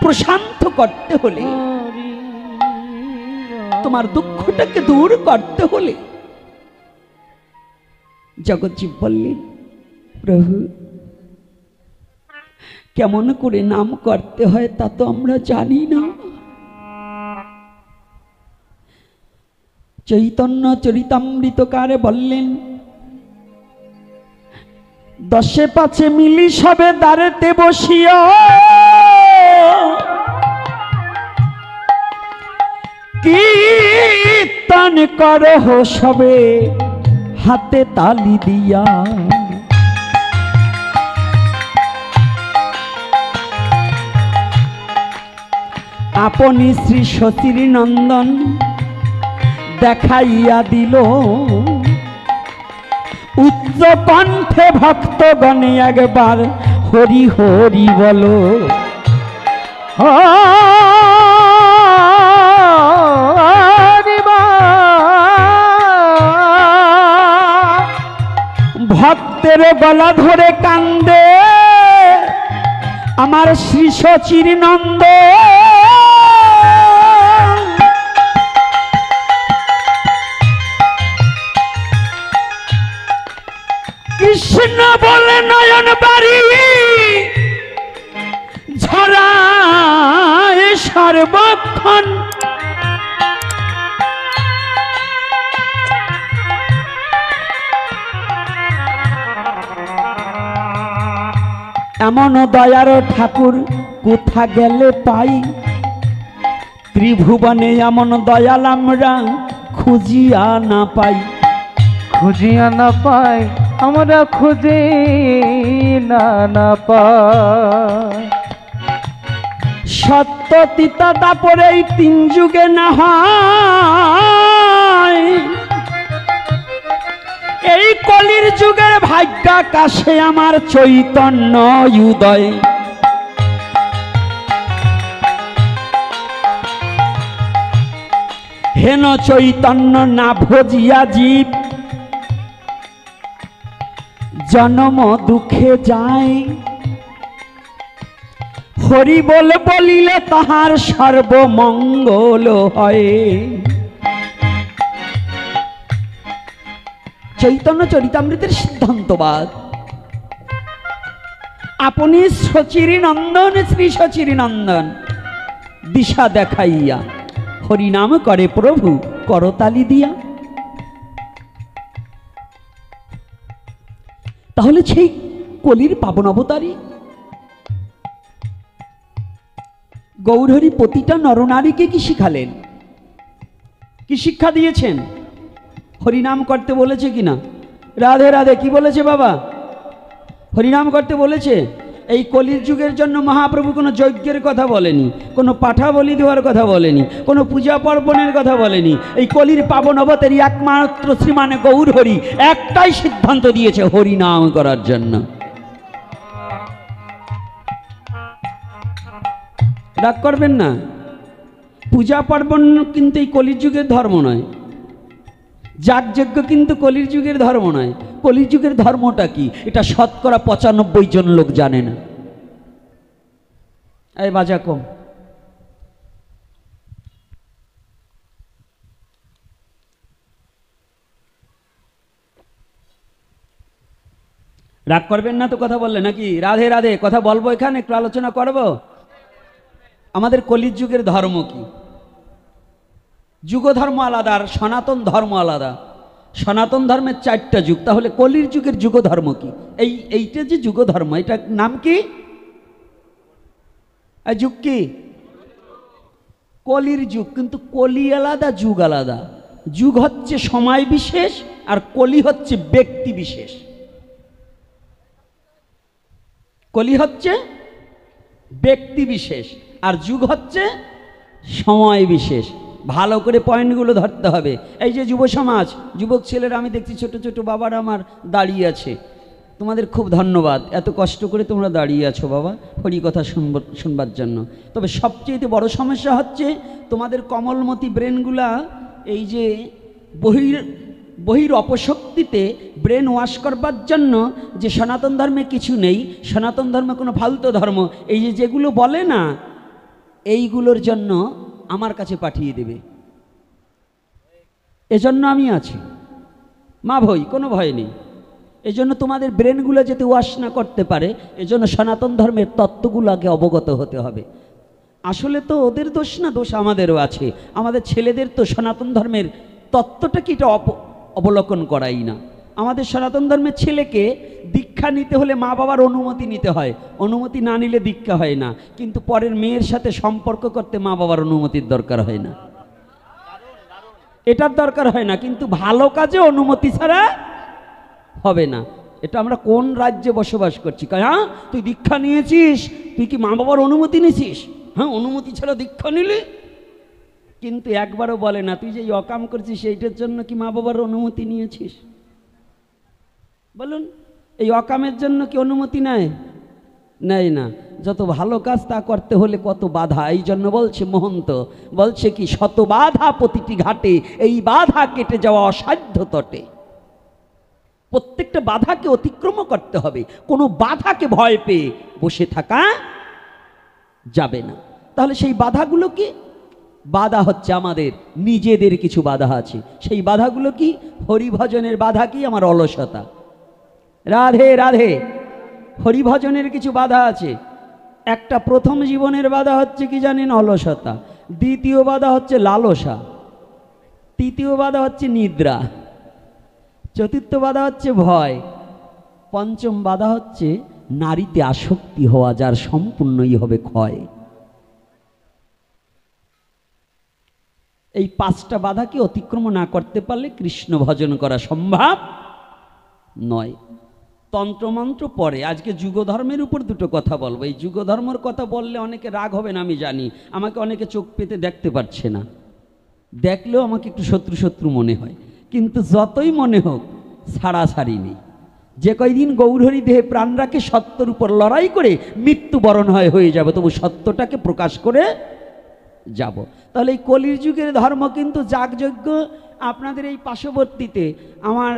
প্রশান্ত করতে হলে, তোমার দুঃখটাকে দূর করতে হলে, জগৎজীব বললেন, প্রভু কেমন করে নাম করতে হয় তা তো আমরা জানি না। চৈতন্য চরিতামৃতকারে বললেন, 10 5 মিলি সবে দ্বারেতে বসিয়া কীর্তন করহ সবে হাতে তালি দিয়া। আপনি শ্রী সতীর নন্দন দেখাইয়া দিল, উচ্চ কণ্ঠে ভক্তগণে একবার হরি হরি বলো। ভক্তের গলা ধরে কান্দে আমার শ্রী সচির নন্দ, কৃষ্ণ বলে নয়ন বাড়ি ঝরায় সর্বক্ষণ। এমন দয়ার ঠাকুর কোথা গেলে পাই, ত্রিভুবনে এমন দয়াল আমরা খুঁজিয়া না পাই। খুঁজিয়া না পাই আমরা, খুঁজি না পাই। সত্য তিতা দাপরে এই 3 যুগে না হয়, এই কলির যুগের ভাগ্যাকাশে আমার চৈতন্য উদয়। হেন চৈতন্য না ভজিয়া জীব জন্ম দুঃখে যায়, হরি বল বলিলে তাহার সর্বমঙ্গল হয়। চৈতন্য চরিতামৃতের সিদ্ধান্তবাদ। আপনি সচির নন্দন শ্রী সচির নন্দন দিশা দেখাইয়া হরিনাম করে প্রভু করতালি দিয়া। তাহলে সেই কলির পাবন অবতারী গৌরহরি প্রতিটা নরনারীকে কি শিখালেন, কি শিক্ষা দিয়েছেন? হরিনাম করতে বলেছে কিনা? রাধে রাধে কি বলেছে বাবা? হরিনাম করতে বলেছে। এই কলির যুগের জন্য মহাপ্রভু কোনো যজ্ঞের কথা বলেনি, কোনো পাঠা বলি দেওয়ার কথা বলেনি, কোনো পূজা পার্বণের কথা বলেনি। এই কলির পাবন অবতারী একমাত্র শ্রীমান গৌরহরি একটাই সিদ্ধান্ত দিয়েছে, হরিনাম করার জন্য। রাগ করবেন না, পূজা পার্বণ কিন্তু এই কলির যুগের ধর্ম নয়, যাগযজ্ঞ কিন্তু কলির যুগের ধর্ম নয়। কলির যুগের ধর্মটা কি, এটা 95% জন লোক জানে না। এই বাজা কম। রাগ করবেন না তো কথা বললে নাকি? রাধে রাধে কথা বলবো, এখানে একটু আলোচনা করব। আমাদের কলির যুগের ধর্ম কি? যুগ ধর্ম আলাদা আর সনাতন ধর্ম আলাদা। সনাতন ধর্মের 4টা যুগ, তাহলে কলির যুগের যুগ ধর্ম কি? এইটা যে যুগ ধর্ম, এটা নাম কি? যুগ কি? কলির যুগ। কিন্তু কলি আলাদা, যুগ আলাদা। যুগ হচ্ছে সময় বিশেষ আর কলি হচ্ছে ব্যক্তি বিশেষ। কলি হচ্ছে ব্যক্তি বিশেষ, আর যুগ হচ্ছে সময় বিশেষ। ভালো করে পয়েন্টগুলো ধরতে হবে। এই যে যুব সমাজ, যুবক ছেলেরা আমি দেখছি ছোট ছোট বাবারা আমার দাঁড়িয়ে আছে, তোমাদের খুব ধন্যবাদ, এত কষ্ট করে তোমরা দাঁড়িয়ে আছো বাবা হরি কথা শুনবার জন্য। তবে সবচেয়ে বড় সমস্যা হচ্ছে তোমাদের কমলমতি ব্রেনগুলা এই যে বহির অপশক্তিতে ব্রেন ওয়াশ করবার জন্য, যে সনাতন ধর্মে কিছু নেই, সনাতন ধর্মে কোনো ফালতু ধর্ম, এই যে যেগুলো বলে না, এইগুলোর জন্য আমার কাছে পাঠিয়ে দেবে। এজন্য আমি আছি, মা ভয়, কোনো ভয় নেই। এজন্য তোমাদের ব্রেনগুলো যাতে ওয়াশ না করতে পারে, এজন্য সনাতন ধর্মের তত্ত্বগুলো আগে অবগত হতে হবে। আসলে তো ওদের দোষ না, দোষ আমাদেরও আছে। আমাদের ছেলেদের তো সনাতন ধর্মের তত্ত্বটা কি এটা অবলোকন করাই না। আমাদের সনাতন ধর্মের ছেলেকে দীক্ষা নিতে হলে মা বাবার অনুমতি নিতে হয়, অনুমতি না নিলে দীক্ষা হয় না। কিন্তু পরের মেয়ের সাথে সম্পর্ক করতে মা বাবার অনুমতির দরকার হয় না, এটার দরকার হয় না। কিন্তু ভালো কাজে অনুমতি ছাড়া হবে না। এটা আমরা কোন রাজ্যে বসবাস করছি? হ্যাঁ, তুই দীক্ষা নিয়েছিস, তুই কি মা বাবার অনুমতি নিয়েছিস? হ্যাঁ, অনুমতি ছাড়া দীক্ষা নিলি। কিন্তু একবারও বলে না তুই যে অকাম করছিস এইটার জন্য কি মা বাবার অনুমতি নিয়েছিস? বলুন, এই অকামের জন্য কি অনুমতি নেয়? নেয় না। যত ভালো কাজ তা করতে হলে কত বাধা। এই জন্য বলছে মহন্ত, বলছে কি, শত বাধা প্রতিটি ঘাটে, এই বাধা কেটে যাওয়া অসাধ্য তটে। প্রত্যেকটা বাধাকে অতিক্রম করতে হবে, কোনো বাধাকে ভয় পেয়ে বসে থাকা যাবে না। তাহলে সেই বাধাগুলো কি? বাধা হচ্ছে আমাদের নিজেদের কিছু বাধা আছে। সেই বাধাগুলো কি? হরিভজনের বাধা কি? আমার অলসতা। রাধে রাধে। হরিভজনের কিছু বাধা আছে। একটা প্রথম জীবনের বাধা হচ্ছে কি জানেন? অলসতা। দ্বিতীয় বাধা হচ্ছে লালসা। তৃতীয় বাধা হচ্ছে নিদ্রা। চতুর্থ বাধা হচ্ছে ভয়। পঞ্চম বাধা হচ্ছে নারীতে আসক্তি হওয়া, যার সম্পূর্ণই হবে ক্ষয়। এই পাঁচটা বাধাকে অতিক্রম না করতে পারলে কৃষ্ণ ভজন করা সম্ভব নয়। তন্ত্রমন্ত্র পরে, আজকে যুগধর্মের উপর দুটো কথা বলবো। এই যুগধর্মের কথা বললে অনেকে রাগ হবেন আমি জানি, আমাকে অনেকে চোখ পেতে দেখতে পারছে না, দেখলেও আমাকে একটু শত্রু শত্রু মনে হয়। কিন্তু যতই মনে হোক, ছাড়াছাড়ি নেই। যে কয়দিন গৌরহরি দেহে প্রাণ রাখে, সত্যর উপর লড়াই করে মৃত্যুবরণ হয়ে যাবে, তবু সত্যটাকে প্রকাশ করে যাব। তাহলে এই কলির যুগের ধর্ম কিন্তু যাগযজ্ঞ। আপনাদের এই পার্শ্ববর্তীতে আমার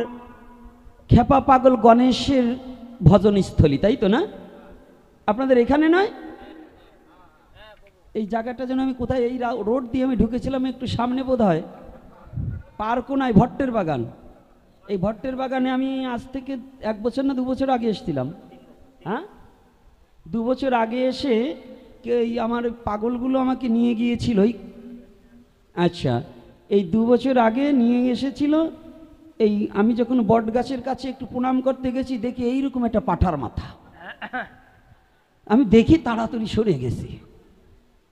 খেপা পাগল গণেশের ভজনস্থলী, তাই তো না? আপনাদের এখানে নয়? এই জায়গাটা যেন আমি কোথায়, এই রোড দিয়ে আমি ঢুকেছিলাম একটু সামনে, বোধ হয় পার্কোনায় ভট্টের বাগান। এই ভট্টের বাগানে আমি আজ থেকে 1 বছর না 2 বছর আগে এসেছিলাম। হ্যাঁ, 2 বছর আগে এসে এই আমার পাগলগুলো আমাকে নিয়ে গিয়েছিল। আচ্ছা, এই 2 বছর আগে নিয়ে এসেছিল। এই আমি যখন বট গাছের কাছে একটু প্রণাম করতে গেছি, দেখি এইরকম একটা পাঠার মাথা। আমি দেখি তাড়াতাড়ি সরে গেছি,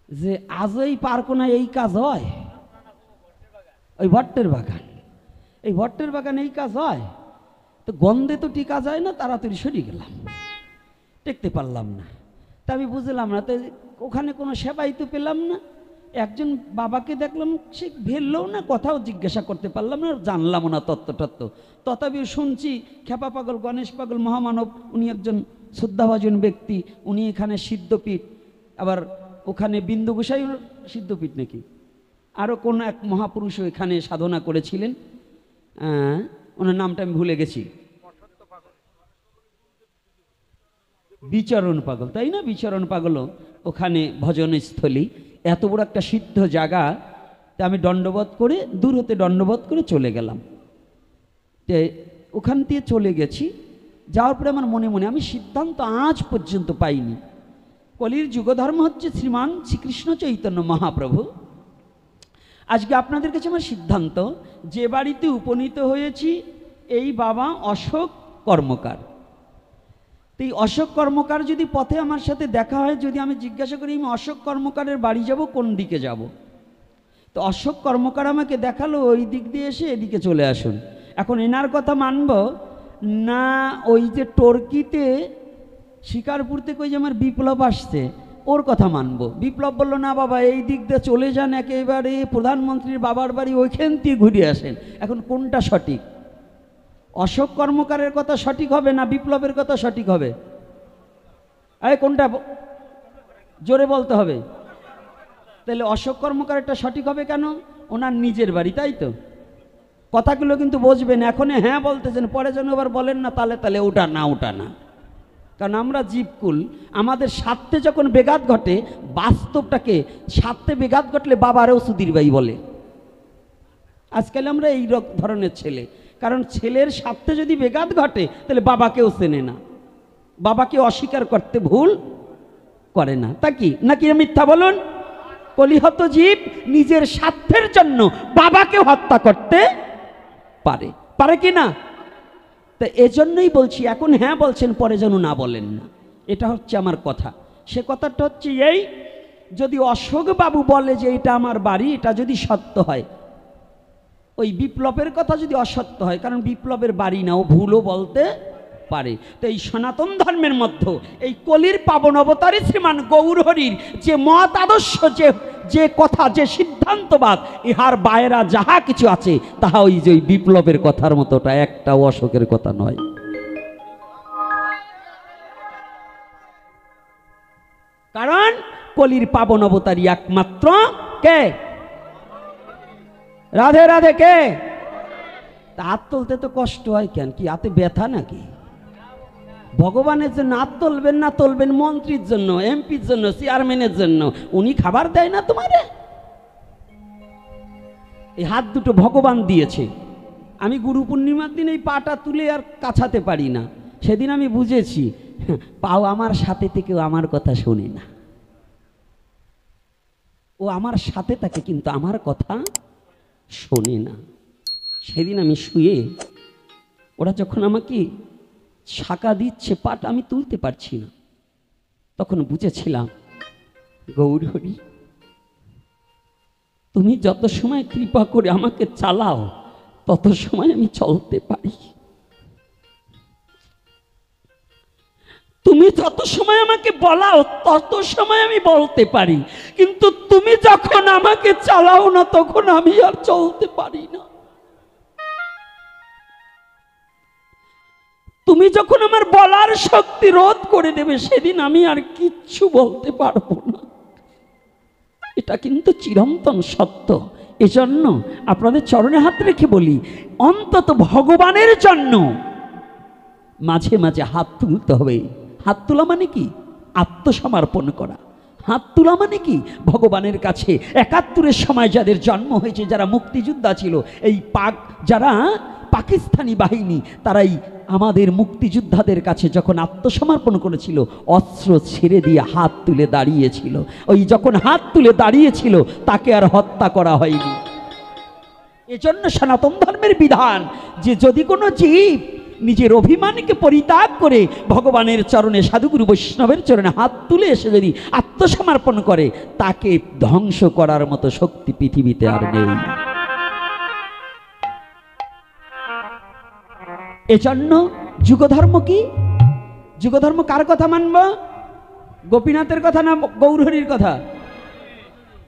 যে আজও এই পার্কোনায় এই কাজ হয়? ওই ভট্টের বাগান, এই ভট্টের বাগানে এই কাজ হয়? তো গন্ধে তো টিকা যায় না, তাড়াতাড়ি সরে গেলাম, টেকতে পারলাম না। তা আমি বুঝলাম না, তো ওখানে কোনো সেবাই তো পেলাম না। একজন বাবাকে দেখলাম, সে ভেললেও না, কথাও জিজ্ঞাসা করতে পারলাম না, জানলামও না তত্ত্ব। তথাপিও শুনছি খেপা পাগল গণেশ পাগল মহামানব, উনি একজন শ্রদ্ধাভাজন ব্যক্তি, উনি এখানে সিদ্ধপীঠ, আবার ওখানে বিন্দু গোসাই সিদ্ধপীঠ নাকি, আরও কোন এক মহাপুরুষও এখানে সাধনা করেছিলেন, ওনার নামটা আমি ভুলে গেছি। বিচরণ পাগল, তাই না? বিচরণ পাগলও ওখানে ভজনস্থলী। এত বড় একটা সিদ্ধ জায়গা, তা আমি দণ্ডবোধ করে, দূর হতে দণ্ডবোধ করে চলে গেলাম। তে ওখান দিয়ে চলে গেছি, যাওয়ার পরে আমার মনে মনে আমি সিদ্ধান্ত আজ পর্যন্ত পাইনি। কলির যুগধর্ম হচ্ছে শ্রীমান শ্রীকৃষ্ণ চৈতন্য মহাপ্রভু। আজকে আপনাদের কাছে আমার সিদ্ধান্ত, যে বাড়িতে উপনীত হয়েছি এই বাবা অশোক কর্মকার। তো এই অশোক কর্মকার যদি পথে আমার সাথে দেখা হয়, যদি আমি জিজ্ঞাসা করি আমি অশোক কর্মকারের বাড়ি যাব, কোন দিকে যাব, তো অশোক কর্মকার আমাকে দেখালো ওই দিক দিয়ে এসে এদিকে চলে আসুন। এখন এনার কথা মানব না, ওই যে টর্কিতে শিকারপুর থেকে ওই যে আমার বিপ্লব আসছে, ওর কথা মানবো। বিপ্লব বলল না বাবা এই দিক দিয়ে চলে যান, একেবারে প্রধানমন্ত্রীর বাবার বাড়ি ওইখান দিয়ে ঘুরে আসেন। এখন কোনটা সঠিক? অশোক কর্মকারের কথা সঠিক হবে না বিপ্লবের কথা সঠিক হবে? কোনটা জোরে বলতে হবে? তাহলে অশোক কর্মকারেরটা সঠিক হবে কেন? ওনার নিজের বাড়ি, তাই তো? কথাগুলো কিন্তু বুঝবেন, এখন হ্যাঁ বলতেছেন, পরে যেন আবার বলেন না তালে তালে ওটা না ওটা না। কারণ আমরা জীবকুল, আমাদের স্বার্থে যখন বেঘাত ঘটে, বাস্তবটাকে স্বার্থে বেঘাত ঘটলে বাবারেও সুধীর ভাই বলে। আজকাল আমরা এই ধরনের ছেলে, কারণ ছেলের স্বার্থে যদি বেঘাত ঘটে তাহলে বাবাকেও চেনে না, বাবাকে অস্বীকার করতে ভুল করে না। তা কি নাকি মিথ্যা বলুন? কলিহত জীব নিজের স্বার্থের জন্য বাবাকে হত্যা করতে পারে, পারে কি না? তা এজন্যই বলছি, এখন হ্যাঁ বলছেন, পরে যেন না বলেন না। এটা হচ্ছে আমার কথা। সে কথাটা হচ্ছে এই, যদি অশোক বাবু বলে যে এটা আমার বাড়ি, এটা যদি সত্য হয়, ওই বিপ্লবের কথা যদি অসত্য হয়, কারণ বিপ্লবের বাড়ি না, ও ভুলও বলতে পারে। তো এই সনাতন ধর্মের মধ্যে এই কলির পাবন অবতারী শ্রীমান গৌরহরির যে মত আদর্শ, যে কথা, যে সিদ্ধান্তবাদ, ইহার বাইরা যাহা কিছু আছে তাহা ওই যে বিপ্লবের কথার মতোটা, একটাও অশোকের কথা নয়। কারণ কলির পাবন অবতারী একমাত্র কে? রাধে রাধে কে? হাত তুলতে তো কষ্ট হয় কেন? কি হাতে ব্যথা নাকি? ভগবানের জন্য হাত তুলবেন না, তুলবেন মন্ত্রীর জন্য, এমপির জন্য, চেয়ারম্যানের জন্য। উনি খাবার দেয় না তোমারে? এই হাত দুটো ভগবান দিয়েছে। আমি গুরু পূর্ণিমার দিন এই পাটা তুলে আর কাছাতে পারি না। সেদিন আমি বুঝেছি, পাও আমার সাথে থেকেও আমার কথা শোনে না। ও আমার সাথে থাকে কিন্তু আমার কথা শোনে না। সেদিন আমি শুয়ে, ওরা যখন আমাকে ছাকা দিচ্ছে, পাটা আমি তুলতে পারছি না, তখন বুঝেছিলাম গৌরহরি তুমি যত সময় কৃপা করে আমাকে চালাও, তত সময় আমি চলতে পারি। তুমি যত সময় আমাকে বলাও, তত সময় আমি বলতে পারি, কিন্তু তুমি যখন আমাকে চালাও না, তখন আমি আর চলতে পারি না। তুমি যখন আমার বলার শক্তি রোধ করে দেবে, সেদিন আমি আর কিচ্ছু বলতে পারবো না। এটা কিন্তু চিরন্তন সত্য। এজন্য আপনাদের চরণে হাত রেখে বলি, অন্তত ভগবানের জন্য মাঝে মাঝে হাত তুলতে হবে। হাত তোলা মানে কি? আত্মসমর্পণ করা। হাত তোলা মানে কি? ভগবানের কাছে ৭১-এর সময় যাদের জন্ম হয়েছে, যারা মুক্তিযোদ্ধা ছিল, এই যারা পাকিস্তানি বাহিনী, তারাই আমাদের মুক্তিযোদ্ধাদের কাছে যখন আত্মসমর্পণ করেছিল, অস্ত্র ছেড়ে দিয়ে হাত তুলে দাঁড়িয়েছিল। ওই যখন হাত তুলে দাঁড়িয়েছিল, তাকে আর হত্যা করা হয়নি। এজন্য সনাতন ধর্মের বিধান যে যদি কোনো জীব নিজের অভিমানকে পরিত্যাগ করে ভগবানের চরণে, সাধুগুরু বৈষ্ণবের চরণে হাত তুলে এসে যদি আত্মসমর্পণ করে, তাকে ধ্বংস করার মতো শক্তি পৃথিবীতে আর নেই। এজন্য যুগধর্ম কি? যুগধর্ম কার কথা মানব? গোপীনাথের কথা না গৌরহরির কথা?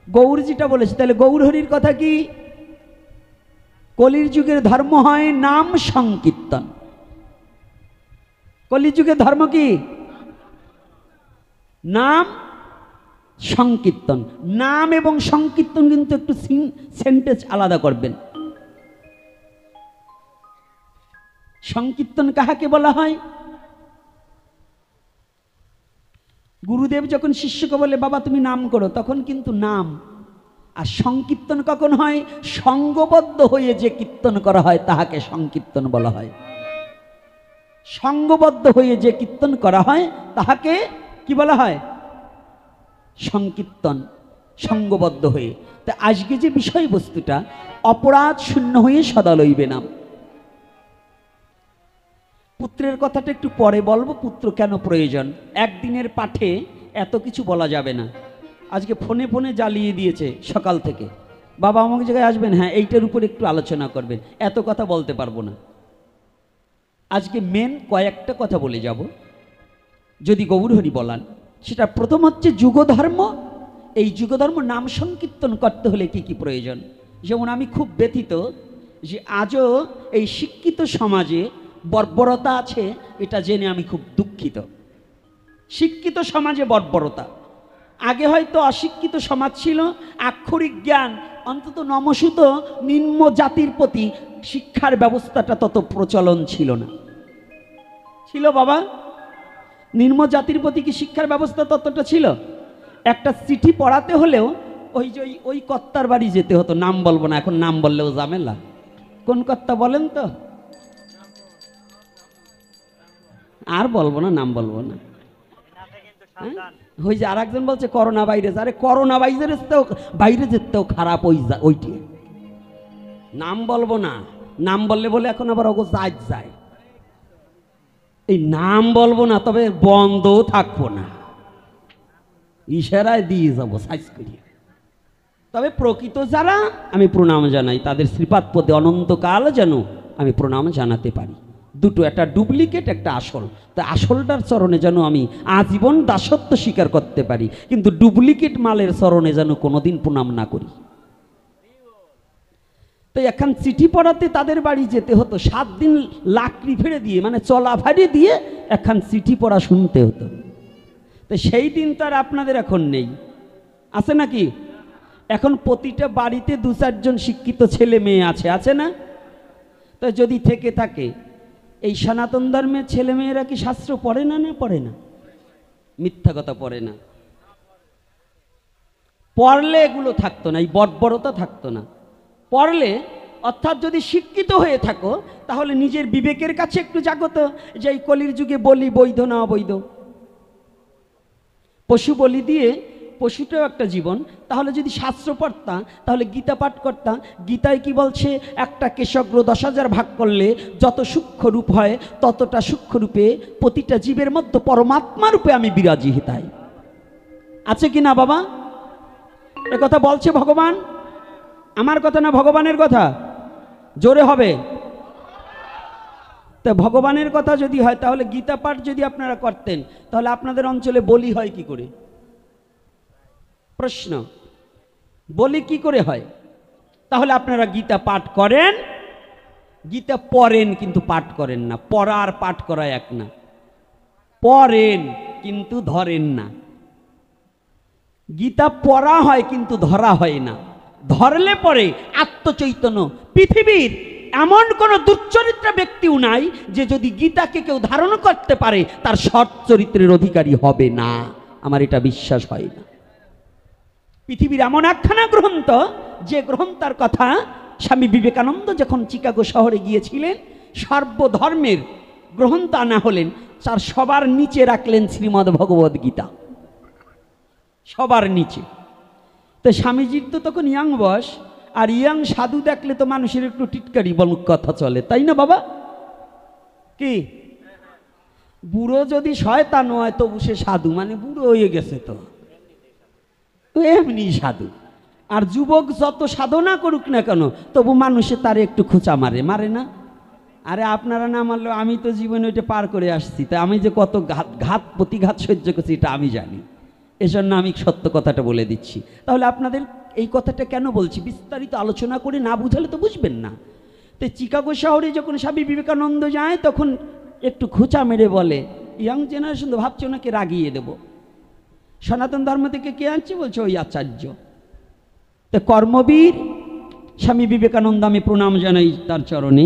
গৌরজিটা বলেছে, তাহলে গৌরহরির কথা কি? কলির যুগের ধর্ম হয় নাম সংকীর্তন। কলির যুগের ধর্ম কি? নাম সংকীর্তন। নাম এবং সংকীর্তন কিন্তু একটু সেন্টেন্স আলাদা করবেন। সংকীর্তন কাহাকে বলা হয়? গুরুদেব যখন শিষ্যকে বলে বাবা তুমি নাম করো, তখন কিন্তু নাম। আর সংকীর্তন কখন হয়? সঙ্গবদ্ধ হয়ে যে কীর্তন করা হয় তাহাকে সংকীর্তন বলা হয়। সঙ্গবদ্ধ হয়ে যে কীর্তন করা হয় তাহাকে কি বলা হয়? সংকীর্তন। সঙ্গবদ্ধ হয়ে। তা আজকে যে বিষয়বস্তুটা, অপরাধ শূন্য হয়ে সদা লইবে নাম। পুত্রের কথাটা একটু পরে বলবো, পুত্র কেন প্রয়োজন। একদিনের পাঠে এত কিছু বলা যাবে না। আজকে ফোনে ফোনে জ্বালিয়ে দিয়েছে সকাল থেকে, বাবা আমাকে জায়গায় আসবেন, হ্যাঁ এইটার উপর একটু আলোচনা করবেন। এত কথা বলতে পারবো না। আজকে মেন কয়েকটা কথা বলে যাব। যদি গৌরহরি বলান, সেটা প্রথম হচ্ছে যুগধর্ম। এই যুগধর্ম নাম সংকীর্তন করতে হলে কি কি প্রয়োজন? যেমন আমি খুব ব্যথিত যে আজও এই শিক্ষিত সমাজে বর্বরতা আছে, এটা জেনে আমি খুব দুঃখিত। শিক্ষিত সমাজে বর্বরতা, আগে হয়তো অশিক্ষিত সমাজ ছিল, আক্ষরিক জ্ঞান অন্তত নমসূত নিম্ন জাতির প্রতি শিক্ষার ব্যবস্থাটা তত প্রচলন ছিল না। ছিল বাবা? নিম্ন জাতির প্রতি কি শিক্ষার ব্যবস্থা ততটা ছিল? একটা চিঠি পড়াতে হলেও ওই যে ওই কর্তার বাড়ি যেতে হতো, নাম বলবো না, এখন নাম বললেও ঝামেলা। কোন কর্তা বলেন তো? আর বলবো না, নাম বলবো না। ওই যে আর একজন বলছে করোনা ভাইরাস, আরে করোনা ভাইরাসতেও বাইরে যেতেও খারাপ ওইটি। নাম বলবো না, নাম বললে বলে এখন আবার ওগো যায়। এই নাম বলবো না, তবে বন্ধও থাকবো না, ইশারায় দিয়ে যাবো সাইজ করিয়ে। তবে প্রকৃত যারা, আমি প্রণাম জানাই, তাদের শ্রীপাদ পদে অনন্তকাল যেন আমি প্রণাম জানাতে পারি। দুটো, একটা ডুপ্লিকেট, একটা আসল। তা আসলটার চরণে যেন আমি আজীবন দাসত্ব স্বীকার করতে পারি, কিন্তু ডুপ্লিকেট মালের চরণে যেন কোনোদিন প্রণাম না করি। তো এখন চিঠি পড়াতে তাদের বাড়ি যেতে হতো, 7 দিন লাকড়ি ফেড়ে দিয়ে, মানে চলা ভাড়ি দিয়ে এখন চিঠি পড়া শুনতে হতো। তো সেই দিন তো আর আপনাদের এখন নেই, আছে নাকি? এখন প্রতিটা বাড়িতে 2-4 জন শিক্ষিত ছেলে মেয়ে আছে না? তো যদি থেকে থাকে, এই সনাতন ধর্মের ছেলে মেয়েরা কি শাস্ত্র পড়ে না? পড়ে না? মিথ্যা কথা, পড়ে না। পড়লে এগুলো থাকতো না, এই বর্বরতা থাকতো না। পড়লে, অর্থাৎ যদি শিক্ষিত হয়ে থাকো, তাহলে নিজের বিবেকের কাছে একটু জাগত যে এই কলির যুগে বলি বৈধ না অবৈধ। পশু বলি দিয়ে, পশুটাও একটা জীবন। তাহলে যদি শাস্ত্র পড়তাম, তাহলে গীতা পাঠ করতাম। গীতায় কি বলছে? একটা কেশগ্র 10,000 ভাগ করলে যত সূক্ষ্ম রূপ হয়, ততটা সূক্ষ্ম রূপে প্রতিটা জীবের মধ্যে পরমাত্মা রূপে আমি বিরাজি হিতাই। আছে কি না বাবা? এ কথা বলছে ভগবান, আমার কথা না ভগবানের কথা? জোরে হবে। তা ভগবানের কথা যদি হয়, তাহলে গীতা পাঠ যদি আপনারা করতেন, তাহলে আপনাদের অঞ্চলে বলি হয় কি করে? প্রশ্ন, বলি কি করে হয়? তাহলে আপনারা গীতা পাঠ করেন, গীতা পড়েন কিন্তু পাঠ করেন না। পড়া আর পাঠ করা এক না। পড়েন কিন্তু ধরেন না। গীতা পড়া হয় কিন্তু ধরা হয় না। ধরলে পরে আত্মচৈতন্য। পৃথিবীর এমন কোন দুশ্চরিত্র ব্যক্তিও নাই যে যদি গীতাকে কেউ ধারণ করতে পারে তার সৎ চরিত্রের অধিকারী হবে না। আমার এটা বিশ্বাস হয় না। পৃথিবীর এমন একখানা গ্রন্থ, যে গ্রন্থের কথা স্বামী বিবেকানন্দ যখন চিকাগো শহরে গিয়েছিলেন, সর্বধর্মের গ্রন্থ আনা হলেন, তার সবার নিচে রাখলেন শ্রীমদ্ ভগবদ গীতা, সবার নিচে। তো স্বামীজির তো তখন ইয়াং বয়স, আর ইয়াং সাধু দেখলে তো মানুষের একটু টিটকারি বল কথা চলে, তাই না বাবা? কি বুড়ো যদি শয়তান হয় তবু সে সাধু, মানে বুড়ো হয়ে গেছে তো এমনি সাধু। আর যুবক যত সাধনা করুক না কেন, তবু মানুষে তার একটু খোঁচা মারে না? আরে আপনারা না মারলেও আমি তো জীবনে ওইটা পার করে আসছি, তাই আমি যে কত ঘাত প্রতিঘাত সহ্য করছি এটা আমি জানি। এজন্য আমি সত্য কথাটা বলে দিচ্ছি। তাহলে আপনাদের এই কথাটা কেন বলছি? বিস্তারিত আলোচনা করে না বুঝালে তো বুঝবেন না। তো চিকাগো শহরে যখন স্বামী বিবেকানন্দ যায়, তখন একটু খোঁচা মেরে বলে, ইয়াং জেনারেশন তো ভাবছে ওনাকে রাগিয়ে দেব। সনাতন ধর্ম থেকে কে আনছে? বলছে ওই আচার্য। তো কর্মবীর স্বামী বিবেকানন্দ, আমি প্রণাম জানাই তার চরণে।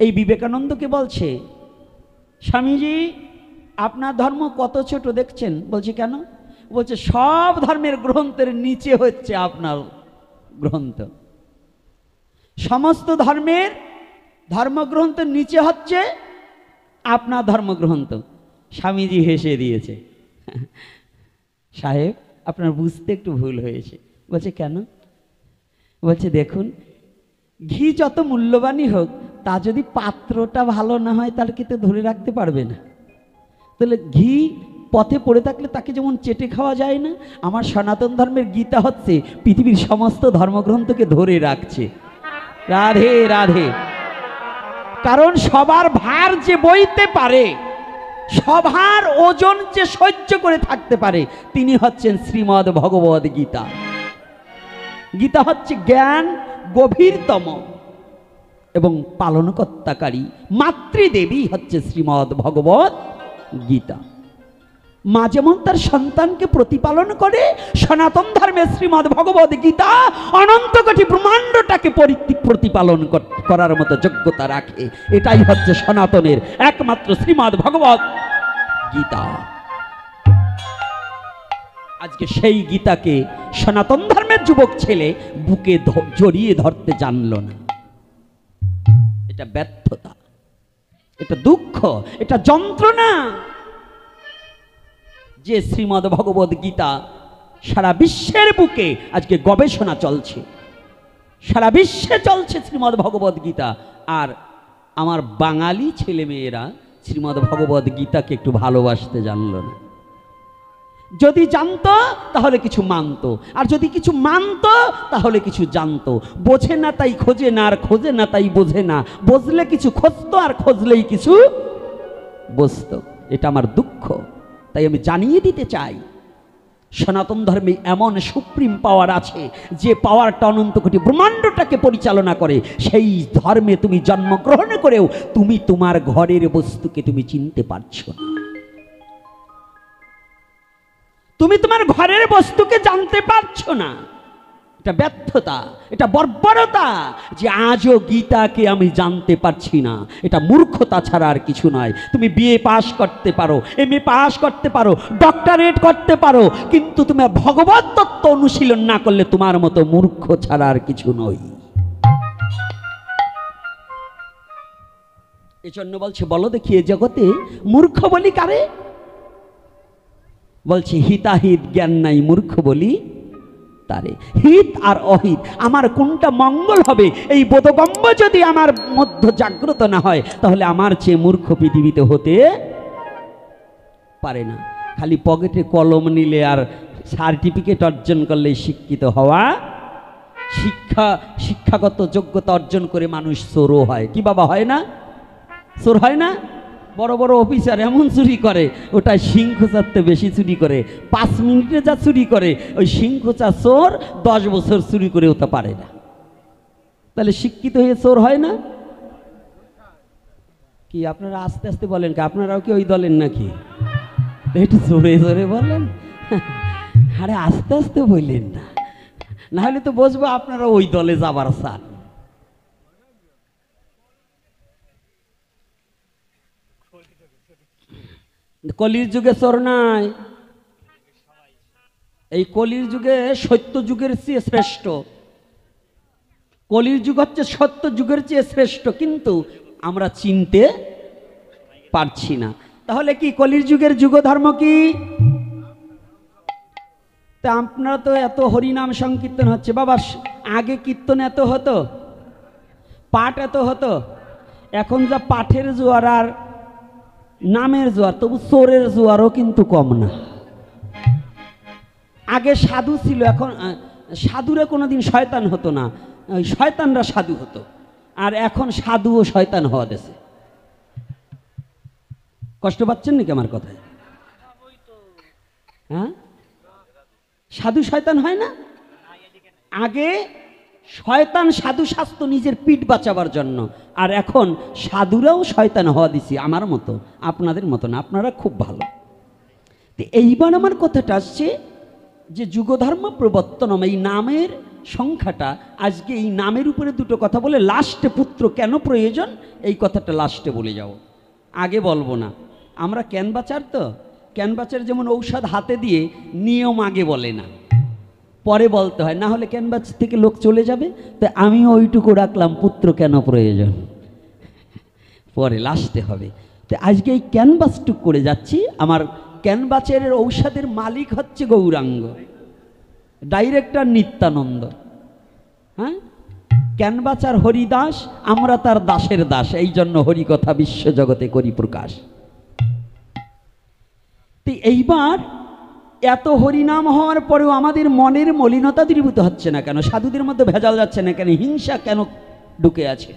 এই বিবেকানন্দকে বলছে, স্বামীজি আপনার ধর্ম কত ছোট দেখছেন? বলছে কেন? বলছে সব ধর্মের গ্রন্থের নিচে হচ্ছে আপনার গ্রন্থ। সমস্ত ধর্মের ধর্মগ্রন্থের নিচে হচ্ছে আপনার ধর্মগ্রন্থ। স্বামীজি হেসে দিয়েছে, সাহেব আপনার বুঝতে একটু ভুল হয়েছে। বলছে কেন? বলছে দেখুন, ঘি যত মূল্যবানই হোক, তা যদি পাত্রটা ভালো না হয় তাহলে কিন্তু ধরে রাখতে পারবে না। তাহলে ঘি পথে পড়ে থাকলে তাকে যেমন চেটে খাওয়া যায় না, আমার সনাতন ধর্মের গীতা হচ্ছে পৃথিবীর সমস্ত ধর্মগ্রন্থকে ধরে রাখছে। রাধে রাধে। কারণ সবার ভার যে বইতে পারে, সভার ওজন যে সহ্য করে থাকতে পারে তিনি হচ্ছেন শ্রীমদ্ ভগবদ গীতা। গীতা হচ্ছে জ্ঞান গভীরতম এবং পালনকর্তাকারী মাতৃদেবী হচ্ছে শ্রীমদ্ ভগবদ গীতা। মা যেমন তার সন্তানকে প্রতিপালন করে, সনাতন ধর্মের শ্রীমদ্ ভগবদ গীতা অনন্ত কোটি ব্রহ্মাণ্ডটাকে প্রতিপালন করার মতো যোগ্যতা রাখে। এটাই হচ্ছে সনাতনের একমাত্র শ্রীমদ্ ভগবদ গীতা। আজকে সেই গীতাকে সনাতন ধর্মের যুবক ছেলে বুকে জড়িয়ে ধরতে জানল না। এটা ব্যর্থতা, এটা দুঃখ, এটা যন্ত্রণা যে শ্রীমদ্ ভগবদ গীতা সারা বিশ্বের বুকে আজকে গবেষণা চলছে, সারা বিশ্বে চলছে শ্রীমদ্ ভগবদ গীতা। আর আমার বাঙালি ছেলেমেয়েরা শ্রীমদ্ ভগবদ গীতাকে একটু ভালোবাসতে জানল না। যদি জানতো তাহলে কিছু মানতো, আর যদি কিছু মানতো তাহলে কিছু জানতো। বোঝে না তাই খোঁজে না, আর খোঁজে না তাই বোঝে না। বুঝলে কিছু খুঁজতো, আর খুঁজলেই কিছু বুঝতো। এটা আমার দুঃখ। তাই আমি জানিয়ে দিতে চাই, সনাতন ধর্মে এমন সুপ্রিম পাওয়ার আছে যে পাওয়ারটা অনন্ত কোটি ব্রহ্মাণ্ডটাকে পরিচালনা করে। সেই ধর্মে তুমি জন্মগ্রহণ করেও তুমি তোমার ঘরের বস্তুকে তুমি চিনতে পারছো না। তুমি তোমার ঘরের বস্তুকে জানতে পারছো না। এটা ব্যর্থতা, এটা বর্বরতা যে আজও গীতাকে আমি জানতে পারছি না। এটা মূর্খতা ছাড়া আর কিছু নয়। তুমি বিএ পাস করতে পারো, এমএ পাস করতে পারো, ডক্টরেট করতে পারো, কিন্তু তুমি ভগবত তত্ত্ব অনুশীলন না করলে তোমার মতো মূর্খ ছাড়া আর কিছু নয়। এজন্য বলছে, বলো দেখি এ জগতে মূর্খ বলি কারে? বলছে হিতাহিত জ্ঞান নাই মূর্খ বলি তারে। হিত আর অহিত, আমার কোনটা মঙ্গল হবে এই বোধগম্য যদি আমার মধ্যে জাগ্রত না হয়, তাহলে আমার চেয়ে মূর্খ পৃথিবীতে হতে পারে না। খালি পকেটে কলম নিলে আর সার্টিফিকেট অর্জন করলে শিক্ষিত হওয়া, শিক্ষাগত যোগ্যতা অর্জন করে মানুষ চোরও হয়। কি বাবা হয় না? চোর হয় না? বড় বড় অফিসার এমন চুরি করে, ওটা সিংখোচারতে বেশি চুরি করে। 5 মিনিটে যা চুরি করে, ওই সিংখোচা চোর 10 বছর চুরি করেও তা পারে না। তাহলে শিক্ষিত হয়ে চোর হয় না? কি আপনারা আস্তে আস্তে বলেন, কি আপনারাও কি ওই দলেন নাকি? একটু জোরে জোরে বলেন, আরে আস্তে আস্তে বললেন না, না হলে তো বুঝবো আপনারা ওই দলে যাবার চান। কলির যুগে চোর নাই। এই কলির যুগে সত্য যুগের চেয়ে শ্রেষ্ঠ। কলির যুগ হচ্ছে সত্য যুগের চেয়ে শ্রেষ্ঠ, কিন্তু আমরা চিনতে পারছি না। তাহলে কি কলির যুগের যুগ ধর্ম কি? তা আপনারা তো এত হরিনাম সংকীর্তন হচ্ছে বাবা, আগে কীর্তন এত হতো, পাঠ এত হতো, এখন যা পাঠের জোয়ার আর নামের জোয়ার, তবু চোরের জোয়ারও কিন্তু কম না। আগে সাধু ছিল, এখন সাধুরা কোনোদিন শয়তান হতো না, ওই শয়তানরা সাধু হতো। আর এখন সাধু ও শয়তান হওয়া দেশে। কষ্ট পাচ্ছেন নাকি আমার কথায়? হ্যাঁ, সাধু শয়তান হয় না? আগে শয়তান সাধু শাস্ত্র নিজের পিঠ বাঁচাবার জন্য, আর এখন সাধুরাও শয়তান হওয়া দিছি। আমার মতো, আপনাদের মতো না, আপনারা খুব ভালো। তো এইবার আমার কথাটা আসছে যে যুগধর্ম প্রবর্তনম, এই নামের সংখ্যাটা, আজকে এই নামের উপরে দুটো কথা বলে লাস্টে পুত্র কেন প্রয়োজন এই কথাটা লাস্টে বলে যাও, আগে বলবো না। আমরা ক্যানভাচার, তো ক্যানভাচার যেমন ঔষধ হাতে দিয়ে নিয়ম আগে বলে না, পরে বলতে হয়, না হলে ক্যানভাস থেকে লোক চলে যাবে। তো আমি ওইটুকু রাখলাম, পুত্র কেন প্রয়োজন, পরে লাস্টে হবে। তো আজকে এই ক্যানভাসটুক করে যাচ্ছি। আমার ক্যানভাসের ঔষধের মালিক হচ্ছে গৌরাঙ্গ, ডাইরেক্টর নিত্যানন্দ। হ্যাঁ, ক্যানভাসার হরিদাস, আমরা তার দাসের দাস, এই জন্য হরিকথা বিশ্বজগতে করি প্রকাশ। তো এইবার এত হরিনাম হওয়ার পরেও আমাদের মনের মলিনতা দূরীভূত হচ্ছে না কেন? সাধুদের মধ্যে ভেজাল যাচ্ছে না কেন? হিংসা কেন ঢুকে আছে?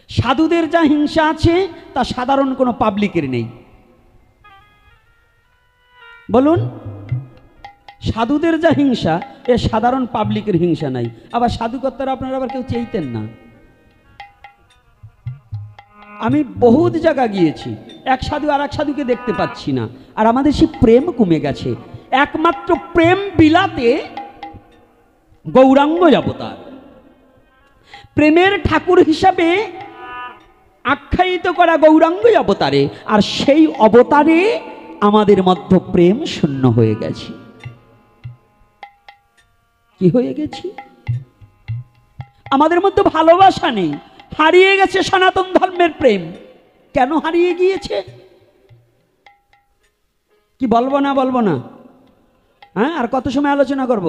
সাধুদের যা হিংসা আছে তা সাধারণ কোনো পাবলিকের নেই। বলুন, সাধুদের যা হিংসা, এ সাধারণ পাবলিকের হিংসা নাই। আবার সাধুকর্তারা আপনারা আবার কেউ চেইতেন না। আমি বহুত জায়গা গিয়েছি, এক সাধু আর এক সাধুকে দেখতে পাচ্ছি না, আর আমাদের সেই প্রেম কমে গেছে। একমাত্র প্রেম বিলাতে গৌরাঙ্গ অবতার, প্রেমের ঠাকুর হিসাবে আখ্যায়িত করা গৌরাঙ্গ অবতারে, আর সেই অবতারে আমাদের মধ্যে প্রেম শূন্য হয়ে গেছে। কি হয়ে গেছি? আমাদের মধ্যে ভালোবাসা নেই, হারিয়ে গেছে সনাতন ধর্মের প্রেম। কেন হারিয়ে গিয়েছে? কি বলবো না বলবো না? হ্যাঁ, আর কত সময় আলোচনা করব?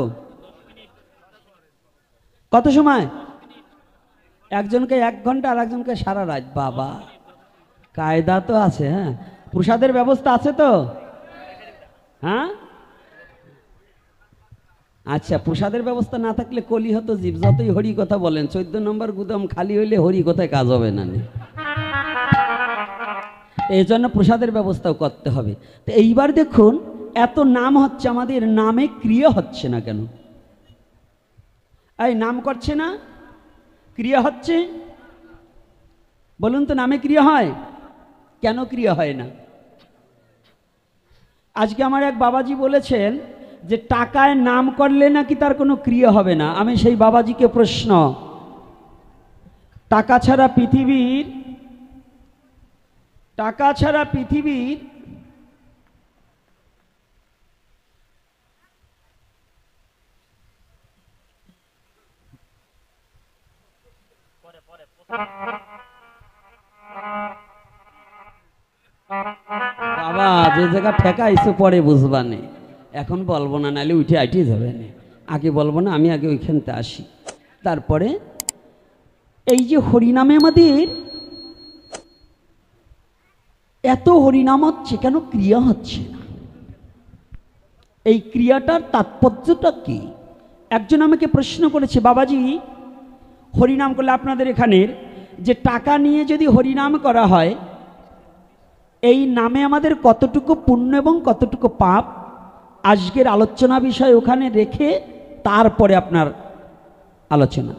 কত সময়? একজনকে 1 ঘন্টা আর একজনকে সারা রাত। বাবা, কায়দা তো আছে। হ্যাঁ, প্রসাদের ব্যবস্থা আছে তো? হ্যাঁ, আচ্ছা, প্রসাদের ব্যবস্থা না থাকলে কলি হতো জীব। যতই হরি কথা বলেন, 14 নম্বর গুদাম খালি হইলে হরি কথায় কাজ হবে না। এই জন্য প্রসাদের ব্যবস্থাও করতে হবে। তো এইবার দেখুন, এত নাম হচ্ছে, আমাদের নামে ক্রিয়া হচ্ছে না কেন? এই নাম করছে না, ক্রিয়া হচ্ছে? বলুন তো, নামে ক্রিয়া হয় কেন? ক্রিয়া হয় না। আজকে আমার এক বাবাজি বলেছেন যে টাকায় নাম করলে নাকি তার কোনো ক্রিয়া হবে না। আমি সেই বাবাজিকে প্রশ্ন, টাকা ছাড়া পৃথিবীর বাবা যে জায়গা ঠেকাইছে পরে বুঝবানে, এখন বলবো না, নাহলে উঠে আইটে যাবে না। আগে বলবো না, আমি আগে ওইখানতে আসি। তারপরে এই যে হরিনামে আমাদের এত হরিনাম হচ্ছে কেন, ক্রিয়া হচ্ছে না? এই ক্রিয়াটার তাৎপর্যটা কি? একজন আমাকে প্রশ্ন করেছে, বাবাজি হরিনাম করলে আপনাদের এখানের যে টাকা নিয়ে যদি হরিনাম করা হয়, এই নামে আমাদের কতটুকু পুণ্য এবং কতটুকু পাপ? আজকের আলোচনা বিষয় ওখানে রেখে তারপরে আপনার আলোচনা।